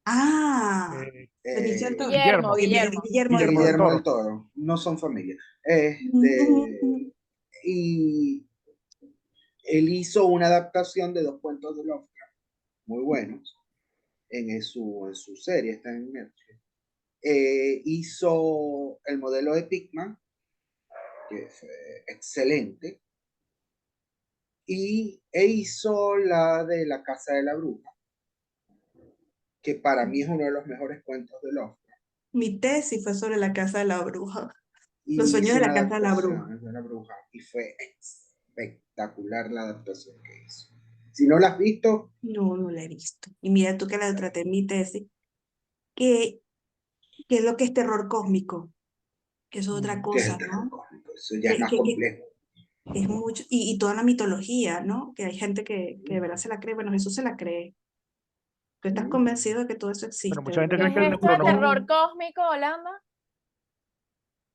Ah, Benicio del Toro. Guillermo, Eh, Guillermo. Guillermo del Guillermo del Toro. Guillermo del Toro. Toro. No son familia. Mm. Y él hizo una adaptación de dos cuentos de Lovecraft, muy buenos, en su serie, está en Netflix. Hizo el modelo de Pigman, que es excelente, e hizo la de La Casa de la Bruja, que para mí es uno de los mejores cuentos de Lovecraft. Mi tesis fue sobre la casa de la bruja, los Y sueños hizo de una la casa de la bruja. adaptación de una bruja y fue espectacular la adaptación que hizo. Si no la has visto, No, no la he visto. Y mira tú que la traté en mi tesis, que, que es lo que es terror cósmico, que eso es otra ¿qué es el cosa, terror ¿no? cósmico? Eso ya es Que, más que, que complejo. es mucho, y toda la mitología, ¿no? Que hay gente que de verdad se la cree, bueno, Jesús se la cree. Tú estás convencido de que todo eso Bueno, existe, mucha gente ¿Qué ¿verdad? cree es que el esto de terror Necronomicon, cósmico, Holanda?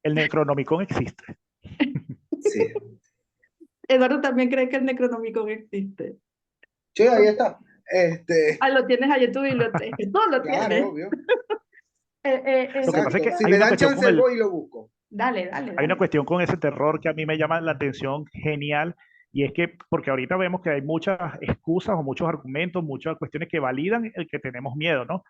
el Necronomicon existe. Sí. Eduardo también cree que el Necronomicon existe. Sí, ahí está. Este, Ah, lo tienes ahí en tu biblioteca. Tú lo claro, tienes. obvio. Lo que pasa es Exacto. que Si hay me una dan cuestión con chance, el, voy y lo busco. Dale, dale, hay una dale. cuestión con ese terror que a mí me llama la atención genial, y es que, porque ahorita vemos que hay muchas excusas o muchos argumentos, muchas cuestiones que validan el que tenemos miedo, ¿no? Mm.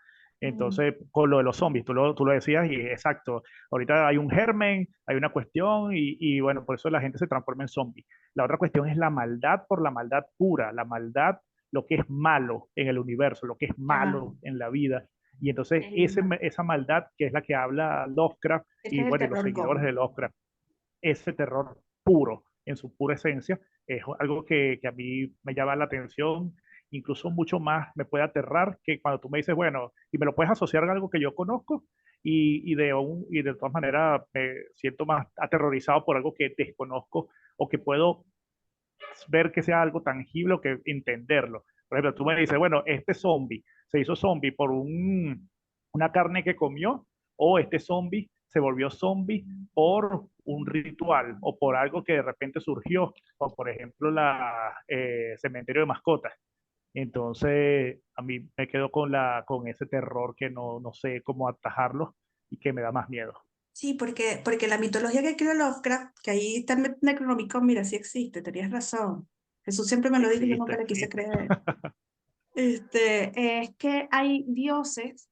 Entonces, con lo de los zombies, tú lo decías y exacto, ahorita hay un germen, hay una cuestión y bueno, por eso la gente se transforma en zombie. La otra cuestión es la maldad por la maldad pura, la maldad, lo que es malo en el universo, lo que es Ah, malo en la vida. Y entonces el mal. esa maldad que es la que habla Lovecraft Ese y es el bueno, y los terror seguidores de cósmico. Lovecraft, ese terror puro, en su pura esencia, es algo que a mí me llama la atención, incluso mucho más me puede aterrar que cuando tú me dices, bueno, y me lo puedes asociar a algo que yo conozco y de todas maneras me siento más aterrorizado por algo que desconozco o que puedo ver que sea algo tangible o que entenderlo. Por ejemplo, tú me dices, bueno, este zombie se hizo zombie por una carne que comió, o este zombie se volvió zombie por un ritual o por algo que de repente surgió, o por ejemplo la cementerio de mascotas. Entonces, a mí me quedo con ese terror que no sé cómo atajarlo y que me da más miedo. Sí, porque la mitología que creó Lovecraft, que ahí está el Necronomicon, mira, sí existe, tenías razón. Jesús siempre me lo dijo y yo nunca Existe, le quise existe. creer. Es que hay dioses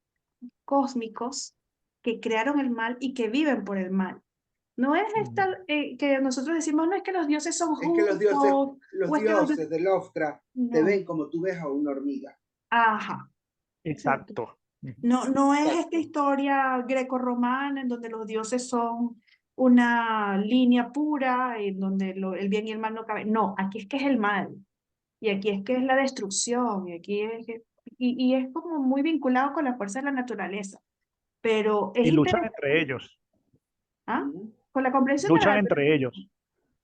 cósmicos que crearon el mal y que viven por el mal. No es Mm. esta que nosotros decimos, no es que los dioses son Es que justos, los o es que los dioses... dioses de Lovecraft te No, ven como tú ves a una hormiga. ajá, exacto. Exacto. Ujú. No, no es esta Exacto. historia grecorromana en donde los dioses son una línea pura, en donde el bien y el mal no caben. No, aquí es que es el mal, y aquí es que es la destrucción, y aquí y es como muy vinculado con la fuerza de la naturaleza. Pero es Y luchan interesante, entre ellos. ¿ah? Ujú. Con la comprensión de la Luchan entre naturaleza. ellos.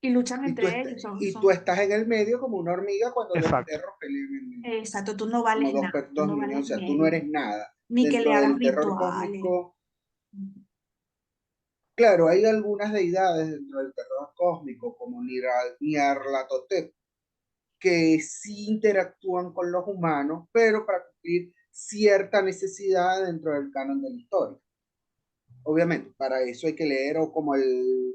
Y luchan entre ellos, Y tú estás en el medio como una hormiga cuando dos Exacto. perros pelean en el medio. exacto, tú no Como vales nada, tú dos no niños, vales o sea, tú no medio, eres nada. ni que le Dentro hagas del terror rituales. cósmico, claro, hay algunas deidades dentro del terror cósmico, como Nyarlathotep, que sí interactúan con los humanos, pero para cumplir cierta necesidad dentro del canon de la historia. Obviamente, para eso hay que leer o como el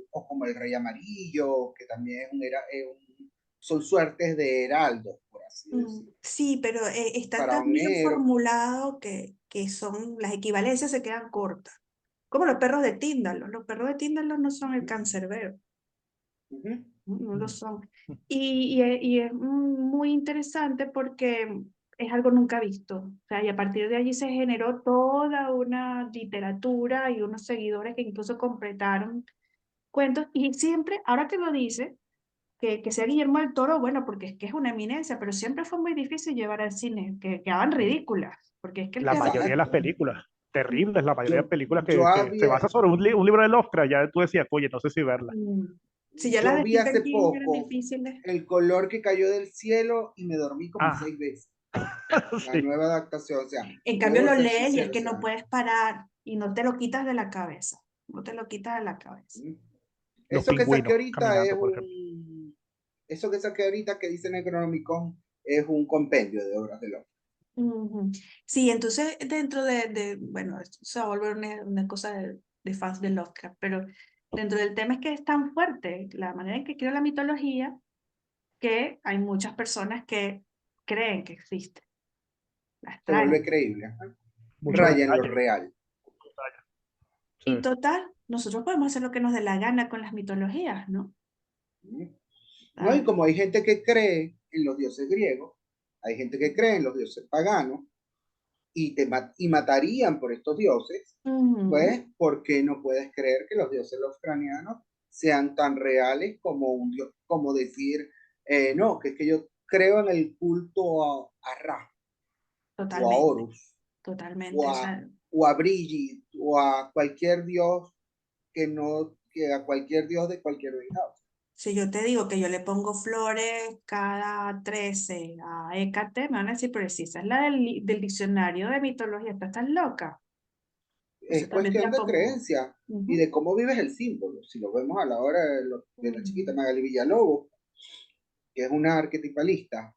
Rey Amarillo, que también son suertes de heraldos, por así decirlo. Sí, pero está tan Faraón bien Negro. formulado que son, las equivalencias se quedan cortas. Como los perros de Tíndalo. Los perros de Tíndalo no son el cancerbero, Ujú. no, no lo son. Y es muy interesante porque es algo nunca visto. O sea, y a partir de allí se generó toda una literatura y unos seguidores que incluso completaron cuentos. Y siempre, ahora que lo dice, que sea Guillermo del Toro, bueno, porque es que es una eminencia, pero siempre fue muy difícil llevar al cine, que quedaban ridículas, porque es que el La terror... mayoría de las Exacto. películas, terribles, la mayoría de películas Yo que se había, basa sobre un libro de Lovecraft, ya tú decías, oye, no sé si verla. Mm, si ya las yo de vi hace Stephen King eran poco difíciles. El color que cayó del cielo y me dormí como Ah, 6 veces. La sí, nueva adaptación, o sea, En cambio debo lo ser lees y es sincero, o que no sea, puedes parar y no te lo quitas de la cabeza, no te lo quitas de la cabeza. ¿mm? los eso que saqué pingüinos ahorita es caminando, por ejemplo. un, eso que saqué ahorita que dice Necronomicon es un compendio de obras de Lovecraft. Ujú. Sí, entonces dentro bueno, esto se va a volver una cosa de fans de Lovecraft, pero dentro del tema es que es tan fuerte la manera en que creó la mitología que hay muchas personas que creen que existe, las Se vuelve traen. creíble, ajá. Mucho Raya en lo detalle. real. Sí. Y total, nosotros podemos hacer lo que nos dé la gana con las mitologías, ¿no? ¿Mm? ¿No? Y Ah, como hay gente que cree en los dioses griegos, hay gente que cree en los dioses paganos, y matarían por estos dioses, pues, ¿por qué no puedes creer que los dioses lovecraftianos sean tan reales como un dios, como decir, no, que es que yo creo en el culto a Ra, o a Totalmente, Horus, totalmente. o O a, sea, o a Brigitte, o a cualquier dios que no, que a cualquier dios de cualquier deidad. si yo te digo que yo le pongo flores cada 13 a Hécate, me van a decir, pero si esa es la del diccionario de mitología, ¿estás loca? Entonces Es también te cuestión la de pongo. creencia y Ujú. de cómo vives el símbolo. Si lo vemos a la hora de la chiquita Mm. Magali Villalobos, que es una arquetipalista,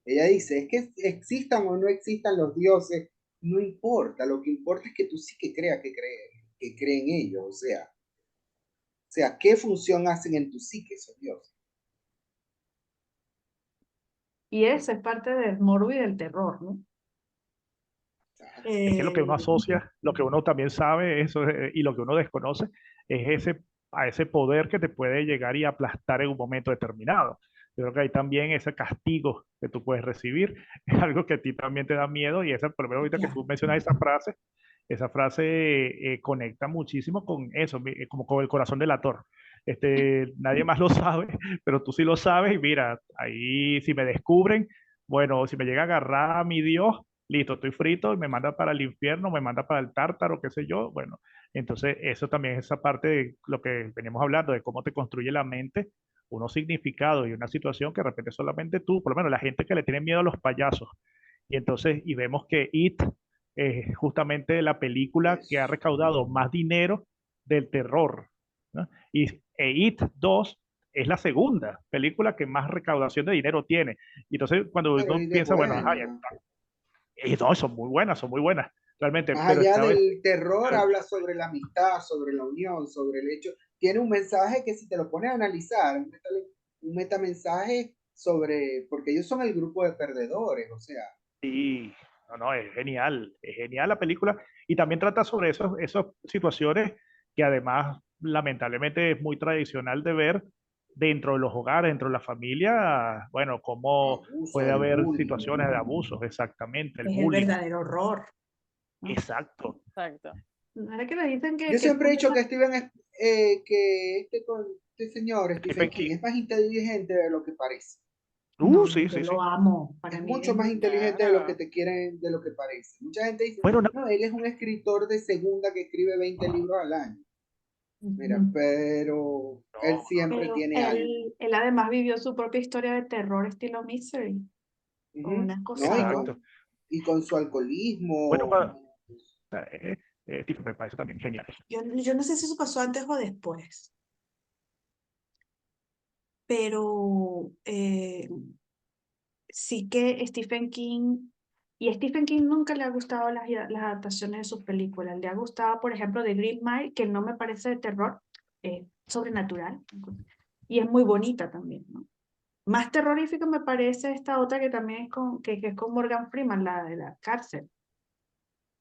ella dice, es que existan o no existan los dioses, no importa, lo que importa es que tú sí que creas que creen ellos, o sea, ¿qué función hacen en tu psique esos dioses? Y eso es parte del morbo y del terror, ¿no? O sea, Es que lo que uno Eh, asocia, lo que uno también sabe eso, y lo que uno desconoce es a ese poder que te puede llegar y aplastar en un momento determinado. Yo creo que hay también ese castigo que tú puedes recibir, es algo que a ti también te da miedo y esa, por lo menos ahorita que ya. tú mencionas esa frase conecta muchísimo con eso, como con el corazón del actor. Nadie más lo sabe, pero tú sí lo sabes y mira, ahí si me descubren, bueno, si me llega a agarrar a mi Dios, listo, estoy frito y me manda para el infierno, me manda para el tártaro, qué sé yo. Bueno, entonces eso también es esa parte de lo que veníamos hablando, de cómo te construye la mente unos significados y una situación que de repente solamente tú, por lo menos la gente que le tiene miedo a los payasos. Y entonces, y vemos que It es justamente la película que ha es, recaudado más dinero del terror, ¿no? It 2 es la segunda película que más recaudación de dinero tiene. Y entonces, cuando pero uno y de piensa, bueno, ajá, buena. y no, son muy buenas, realmente, Más pero allá esta vez, del terror, habla sobre la amistad, sobre la unión, sobre el hecho. Tiene un mensaje que si te lo pones a analizar, un metamensaje sobre, porque ellos son el grupo de perdedores, o sea, sí, no, no, es genial la película, y también trata sobre esas situaciones que además, lamentablemente, es muy tradicional de ver dentro de los hogares, dentro de la familia, bueno, cómo abuso, puede el haber bullying. situaciones de abusos, exactamente, el Es el bullying, verdadero horror, ¿no? exacto. Exacto. Ahora que le dicen Yo que siempre he dicho que este señor, Stephen Stephen King, King. es más inteligente de lo que parece. no, Sí, yo sí, lo sí. amo. Para Es mí mucho más inteligente de lo que Claro. te quieren, de lo que parece. Mucha gente dice, Bueno, no, él es un escritor de segunda que escribe 20 libros al año. Mira, ujú. pero él no, siempre Pero tiene algo. él además vivió su propia historia de terror estilo Misery, con Ujú. una ¿No? cosa, exacto. Y con su Bueno, alcoholismo. tipo, me parece también genial. yo no sé si eso pasó antes o después, pero sí que Stephen King, y a Stephen King nunca le ha gustado las adaptaciones de sus películas. Le ha gustado, por ejemplo, The Green Mile, que no me parece de terror, sobrenatural, y es muy bonita también, ¿no? Más terrorífica me parece esta otra que también que es con Morgan Freeman, la de la cárcel.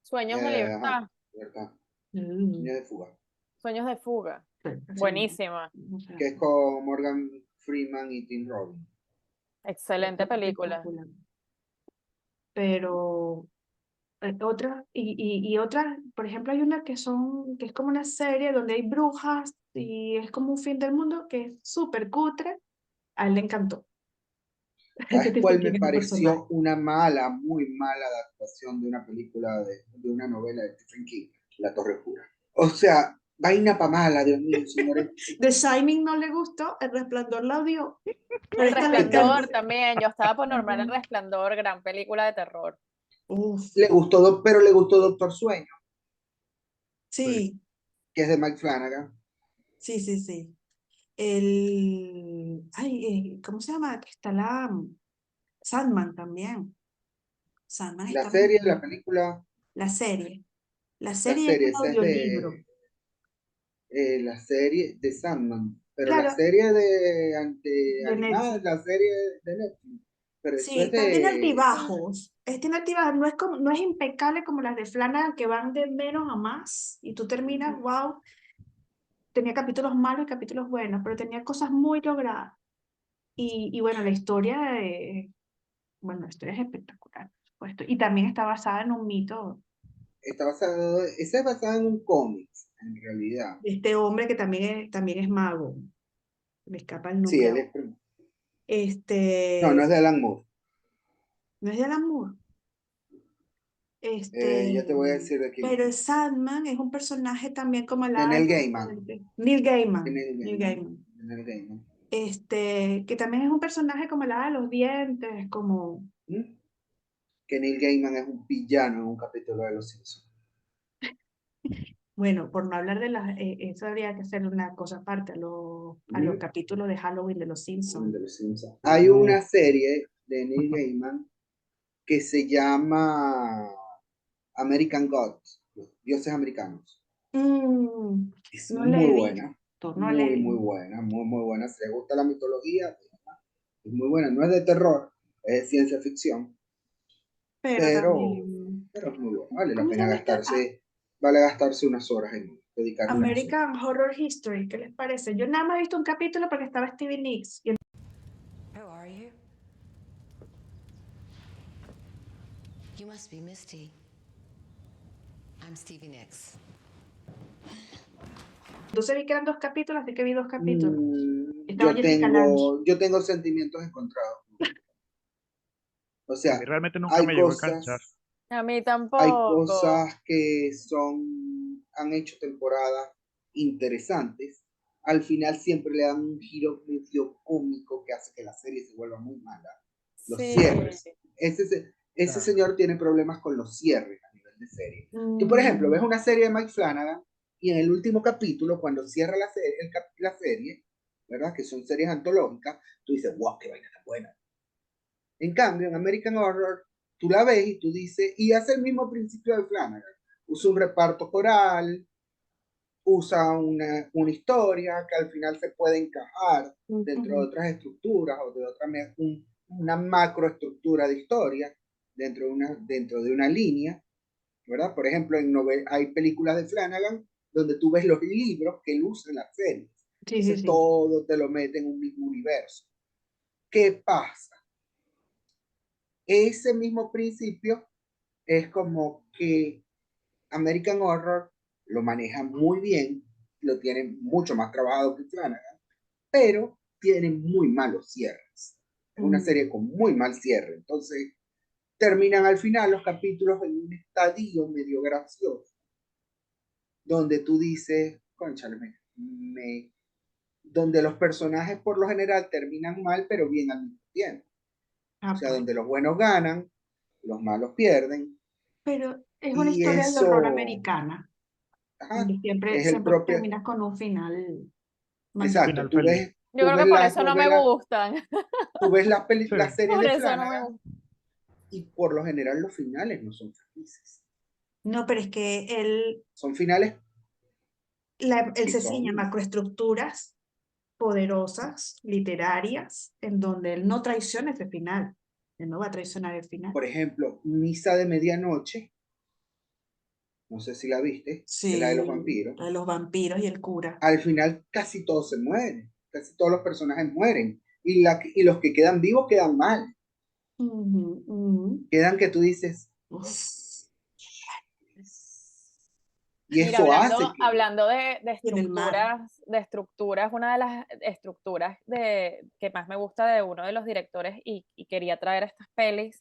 Sueños de Ajá, libertad, ¿verdad? Mm, Sueño de fuga. sueños de fuga. sí, sí, Buenísima. o sea, Que es con Morgan Freeman y Tim Robbins. Excelente película. espectacular. Pero otras, y otras, por ejemplo, hay una que es como una serie donde hay brujas y es como un fin del mundo que es súper cutre. A él le encantó. Que ¿Sabes te cuál me el personaje. pareció una mala, muy mala adaptación de una película, de una novela de Stephen King? La Torre Oscura. O sea, vaina pa' mala, Dios mío, señores. The Shining no le gustó, El Resplandor la odió, pero El esta le Resplandor encantó. también. Yo estaba por nombrar El Resplandor, gran película de terror. Uf, Le gustó, pero le gustó Doctor Sueño, Sí. sí, que es de Mike Flanagan. sí, sí, sí. ¿Cómo se llama? Que está Sandman también. Sandman La está muy serie, la buena. película, La serie. La la serie es serie, un esa es audiolibro. la serie de Sandman, pero la Claro, serie de ante de animada, Netflix. la serie de Netflix, pero eso es Sí, pero tiene de, altibajos. Tiene altibajos. No es impecable como las de Flanagan que van de menos a más. Y tú terminas, wow, tenía capítulos malos y capítulos buenos, pero tenía cosas muy logradas. Y bueno, la historia es espectacular. supuesto. Y también está basada en un mito Esa es basada en un cómic, en realidad. de este hombre que también es mago. Me escapa el Sí, nombre él ahora. es... No, no Este, es de Alan Moore. no es de Alan Moore. Ya te voy a decir de quién Pero es. el Sandman es un personaje también como el De hada de Neil los Gaiman. dientes. Neil Gaiman. Neil Neil Gaiman. Gaiman. Neil Gaiman. Que también es un personaje como el hada de los dientes, como... ¿Mm? Que Neil Gaiman es un villano en un capítulo de Los Simpsons. Bueno, por no hablar de las... eso habría que hacer una cosa aparte a los capítulos de Halloween de los Simpsons. De Los Simpsons. Hay una serie de Neil Gaiman que se llama American Gods, los dioses americanos. Es No le muy he buena, visto, no le he muy visto. buena, muy buena. Si les gusta la mitología, es muy buena. No es de terror, es de ciencia ficción, Pero pero, también... pero es muy buena. Vale la ¿Cómo se pena llama esta? gastarse unas horas en dedicarle unas horas. American Horror History, ¿qué les parece? Yo nada más he visto un capítulo porque estaba Stevie Nicks. Who are you? You must be Misty. I'm Stevie Nicks. Entonces vi que eran 2 capítulos, así que vi 2 capítulos. Estaba Yo Jessica Lange. tengo sentimientos encontrados. O A mí sea, realmente nunca hay me llegó a enganchar. cosas, A mí hay tampoco. cosas que han hecho temporadas interesantes. Al final siempre le dan un giro medio cómico que hace que la serie se vuelva muy mala. Los Sí. cierres. Ese Claro. señor tiene problemas con los cierres a nivel de serie. Tú, por ejemplo, ves una serie de Mike Flanagan y en el último capítulo, cuando cierra la serie, ¿verdad? Que son series antológicas, tú dices, wow, qué vaina tan buena. En cambio, en American Horror, tú la ves y tú dices, y hace el mismo principio de Flanagan. Usa un reparto coral, usa una historia que al final se puede encajar dentro de otras estructuras o de una macroestructura de historia dentro de una línea, ¿verdad? Por ejemplo, hay películas de Flanagan donde tú ves los libros que él usa en las series. Sí, Entonces sí, sí. todo te lo mete en un mismo universo. ¿Qué pasa? Ese mismo principio es como que American Horror lo maneja muy bien, lo tiene mucho más trabajado que Flanagan, pero tiene muy malos cierres. Es una serie con muy mal cierre. Entonces, terminan al final los capítulos en un estadio medio gracioso, donde tú dices, conchale, donde los personajes por lo general terminan mal, pero bien al mismo tiempo. O sea, Pues. donde los buenos ganan, los malos pierden, Pero es una y historia de horror eso, americana, ajá, donde siempre, es el siempre propio, terminas con un final Un exacto, maldito. final feliz. Yo creo que por eso no me gustan. tú ves Sí. las series Por de eso no me Flanagan gustan. y por lo general los finales no son felices. No, pero es que Son finales él que se ciña a son, macroestructuras poderosas, literarias, en donde él no traiciona ese final. Él no va a traicionar el final. por ejemplo, Misa de Medianoche, no sé si la viste, que es la de los Sí, vampiros. la de los vampiros y el cura. Al final casi todos se mueren, casi todos los personajes mueren. Y los que quedan vivos quedan mal. Ujú, ujú. Quedan que tú dices, Uf, y Mira, eso hace que, hablando y en el mar. de estructuras, una de las estructuras que más me gusta de uno de los directores y quería traer estas pelis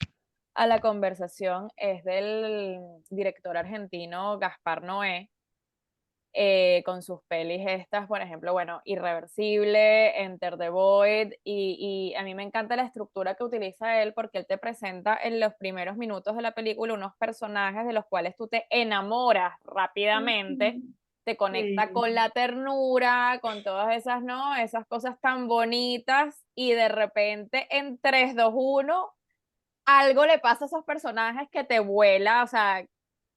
a la conversación es del director argentino Gaspar Noé, con sus pelis estas, por ejemplo, bueno, Irreversible, Enter the Void, y a mí me encanta la estructura que utiliza él porque él te presenta en los primeros minutos de la película unos personajes de los cuales tú te enamoras rápidamente, te conecta Sí. con la ternura, con todas esas, ¿no? Esas cosas tan bonitas y de repente en 3 2 1 algo le pasa a esos personajes que te vuela, o sea,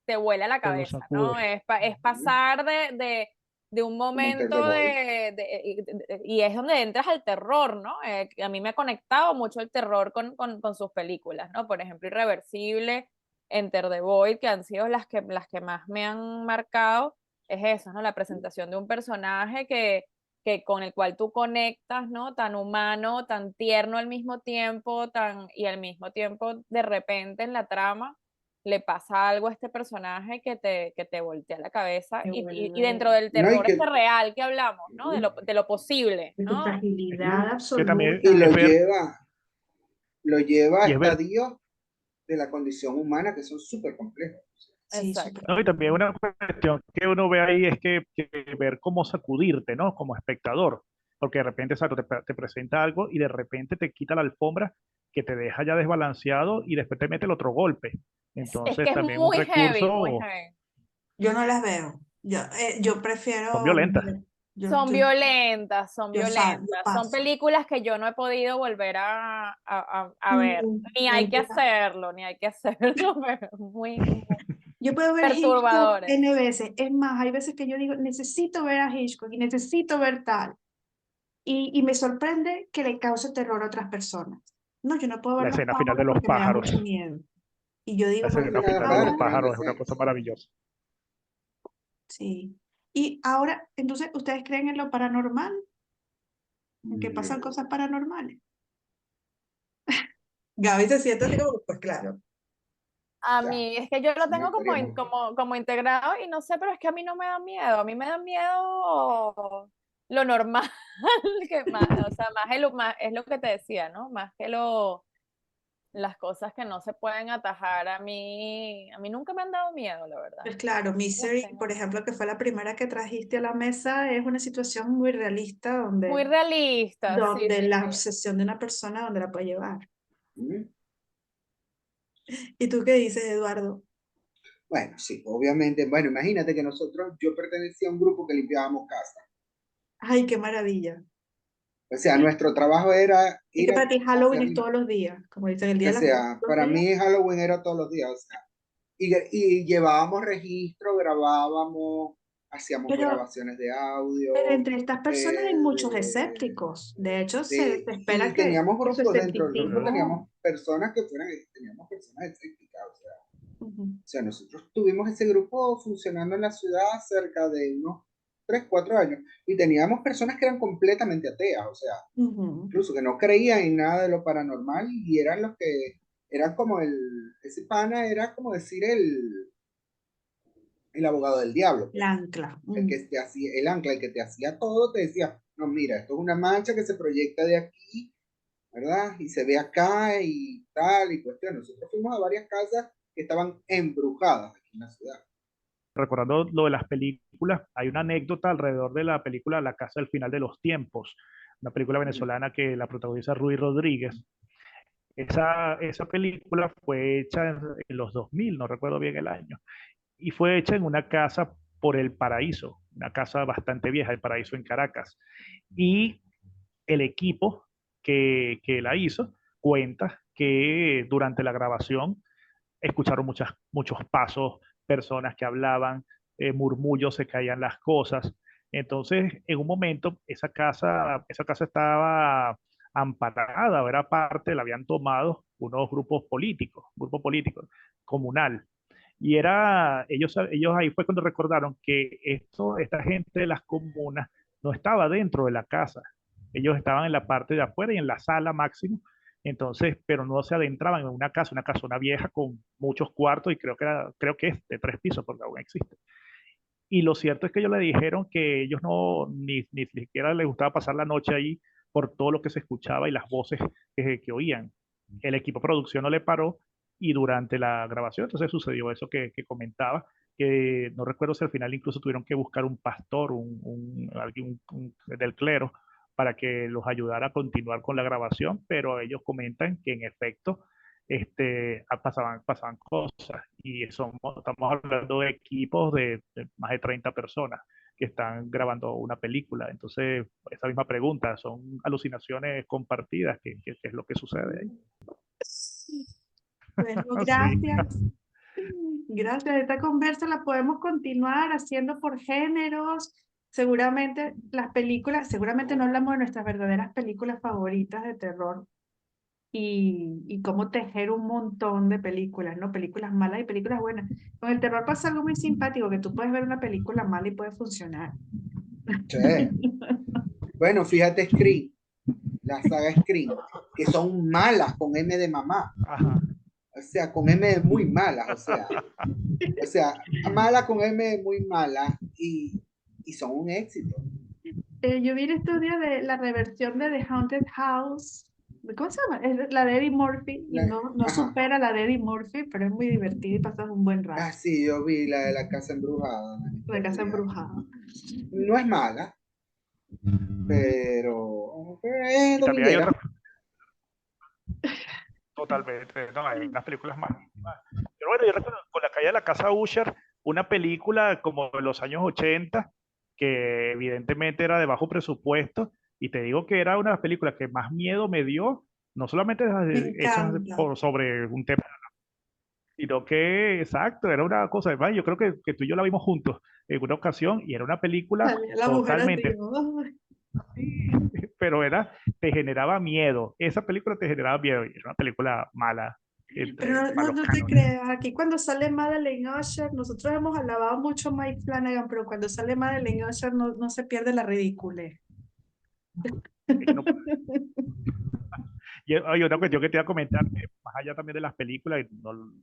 te vuela la Te lo cabeza, sacude. ¿no? Es pasar de un como Enter the momento Void, y es donde entras al terror, ¿no? A mí me ha conectado mucho el terror con sus películas, ¿no? Por ejemplo, Irreversible, Enter the Void, que han sido las que más me han marcado, es eso, ¿no? La presentación de un personaje con el cual tú conectas, ¿no? Tan humano, tan tierno al mismo tiempo, y al mismo tiempo de repente en la trama le pasa algo a este personaje que te voltea la cabeza Te y dentro vuelve del No, y terror que, este real que hablamos, ¿no? De lo posible, de tu ¿no? fragilidad Que también y absoluta. lo es ver, lleva a y es ver, estadios de la condición humana que son súper complejos. Sí, súper Exacto. ¿no? Y también complejo. una cuestión que uno ve ahí es que ver cómo sacudirte, ¿no? Como espectador, porque de repente, exacto, te presenta algo y de repente te quita la alfombra que te deja ya desbalanceado y después te mete el otro golpe. Es que Entonces es también un muy heavy, muy recurso, heavy. Yo no las veo. Yo son prefiero, violentas. Son violentas, yo son paso. películas que yo no he podido volver a ver. Ni hay que Ninguna. hacerlo, ni hay que hacerlo, pero muy, muy Yo puedo ver Hitchcock perturbadores. N veces. Es más, hay veces que yo digo, necesito ver a Hitchcock y necesito ver tal. Y me sorprende que le cause terror a otras personas. No, yo no puedo ver La los escena final pájaros de los porque me da pájaros, mucho miedo. Y yo la digo, porque escena los final de los Pájaros pájaros, fueron pájaros es una cosa decentes. maravillosa. sí. Y ahora, entonces, ¿ustedes creen en lo paranormal? ¿En que pasan No, cosas paranormales? Gaby se siente así como, pues claro. o A sea, mí es que yo lo si no tengo estaríamos. como integrado y no sé, pero es que a mí no me da miedo. A mí me da miedo lo normal, que más, o sea, más es lo que te decía, ¿no? Más que las cosas que no se pueden atajar a mí nunca me han dado miedo, la verdad. Pues claro, Las Misery, tengo por ejemplo, que fue la primera que trajiste a la mesa, es una situación muy realista muy donde, realistas, sí, donde sí, la sí. obsesión de una persona, donde la puede llevar. ¿Mm? ¿Y tú qué dices, Eduardo? Bueno, sí, obviamente. Bueno, imagínate que yo pertenecía a un grupo que limpiábamos casas. Ay, qué maravilla. O sea, nuestro trabajo era Y que ir para ti a Halloween hacer, es todos los días, como dicen, el día o de la muerte sea, todos los para días. mí Halloween era todos los días, o sea, y llevábamos registro, grabábamos, hacíamos Pero, grabaciones de pero audio, entre estas personas hay eh, muchos de, escépticos. De hecho, se espera y que, teníamos su grupos dentro del grupo, escepticismo. teníamos personas escépticas, Ujú, o sea, nosotros tuvimos ese grupo funcionando en la ciudad cerca de unos 3 4 años y teníamos personas que eran completamente ateas, o sea, ujú. incluso que no creían en nada de lo paranormal y eran los que, eran como ese pana era como decir el abogado del diablo, El pues, ancla. el que te hacía, el ancla, el que te hacía todo, te decía, no, mira, esto es una mancha que se proyecta de aquí, ¿verdad? Y se ve acá y tal, y cuestión. Nosotros fuimos a varias casas que estaban embrujadas aquí en la ciudad. Recordando lo de las películas, hay una anécdota alrededor de la película La Casa del Final de los Tiempos, una película Mm, venezolana que la protagoniza Rui Rodríguez. Esa película fue hecha en los 2000, no recuerdo bien el año, y fue hecha en una casa por El Paraíso, una casa bastante vieja, El Paraíso en Caracas. Y el equipo que la hizo cuenta que durante la grabación escucharon muchos pasos, personas que hablaban, murmullos, se caían las cosas. Entonces, en un momento, esa casa estaba amparada, era parte, la habían tomado unos grupo político comunal. Y ellos ahí fue cuando recordaron que esta gente de las comunas no estaba dentro de la casa. Ellos estaban en la parte de afuera y en la sala máximo. Entonces, pero no se adentraban en una casona vieja con muchos cuartos y creo que es de 3 pisos porque aún existe. Y lo cierto es que ellos le dijeron que ellos ni siquiera les gustaba pasar la noche ahí por todo lo que se escuchaba y las voces que oían. El equipo de producción no le paró y durante la grabación entonces sucedió eso que comentaba, que no recuerdo si al final incluso tuvieron que buscar un pastor, alguien del clero, para que los ayudara a continuar con la grabación, pero ellos comentan que en efecto pasaban cosas y estamos hablando de equipos de más de 30 personas que están grabando una película. Entonces, esa misma pregunta, ¿son alucinaciones compartidas? ¿Qué es lo que sucede ahí? Bueno, Sí, gracias. Gracias. Esta conversa la podemos continuar haciendo por géneros. Seguramente las películas, seguramente no hablamos de nuestras verdaderas películas favoritas de terror y cómo tejer un montón de películas, ¿no? Películas malas y películas buenas. Con el terror pasa algo muy simpático, que tú puedes ver una película mala y puede funcionar. Che. Bueno, fíjate Scream, la saga Scream, que son malas con M de mamá, Ajá. o sea, con M de muy malas, o sea, mala con M de muy mala y son un éxito. Yo vi el estudio de la reversión de The Haunted House. ¿Cómo se llama? Es la de Eddie Murphy y no Ajá. supera la de Eddie Murphy, pero es muy divertida y pasas un buen rato. Ah, sí, yo vi la de la casa embrujada. La casa embrujada. No es mala, pero es Y también hay dominguera. otra, totalmente, no, hay unas películas malísimas. Pero bueno, yo recuerdo con la caída de la casa Usher, una película como de los años 80, que evidentemente era de bajo presupuesto, y te digo que era una de las películas que más miedo me dio, no solamente Me hechas encanta. sobre un tema, sino que, exacto, era una cosa, además, yo creo que tú y yo la vimos juntos en una ocasión, y era una película Salía la mujer así, totalmente, ¿no? pero te generaba miedo, esa película te generaba miedo, y era una película mala, Pero para los no te cánones. creas, aquí cuando sale Madeleine Usher, nosotros hemos alabado mucho a Mike Flanagan, pero cuando sale Madeleine Usher no se pierde la ridiculez. Y no Y hay otra cuestión que te iba a comentar, que más allá también de las películas, y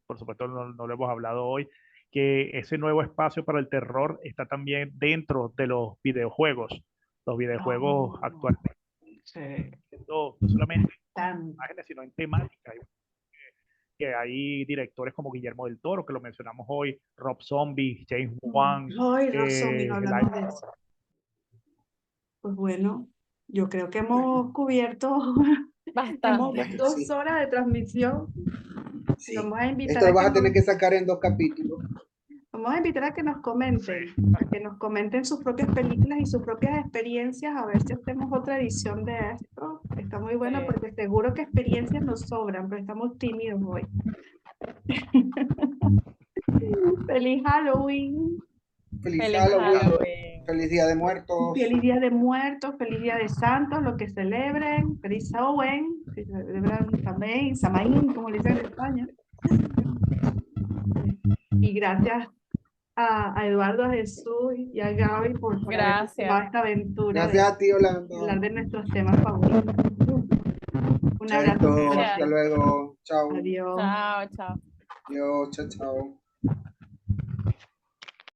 por supuesto no lo hemos hablado hoy, que ese nuevo espacio para el terror está también dentro de los videojuegos. Los videojuegos Oh, actualmente, sí, no solamente en tan. imágenes, sino en temática. Que hay directores como Guillermo del Toro, que lo mencionamos hoy, Rob Zombie, James Wan, Ay, Rob Zombie, no el hablamos de eso. Pues bueno, yo creo que hemos cubierto, hemos Bastante. Bueno, 2 horas de transmisión. sí. Vamos a invitar Esto lo vas a tener que sacar en 2 capítulos. vamos a invitar a Sí. que nos comenten sus propias películas y sus propias experiencias, a ver si hacemos otra edición de esto. Está muy buena Sí. porque seguro que experiencias nos sobran, pero estamos tímidos hoy. ¡Feliz Halloween! Feliz Feliz Halloween, Halloween. feliz Día de Muertos. Feliz Día de Muertos, feliz Día de Santos, lo que celebren, feliz Samhain, si celebran Samhain, Samaín, como le dicen en España. Y gracias a Eduardo, a Jesús y a Gaby por habernos tomado Gracias. esta aventura Gracias de a ti, Yolanda. hablar de nuestros temas favoritos. Un abrazo Chaito, hasta fuerte. Gracias. luego. Chao. Adiós. Chao, chao. Adiós, chao, chao.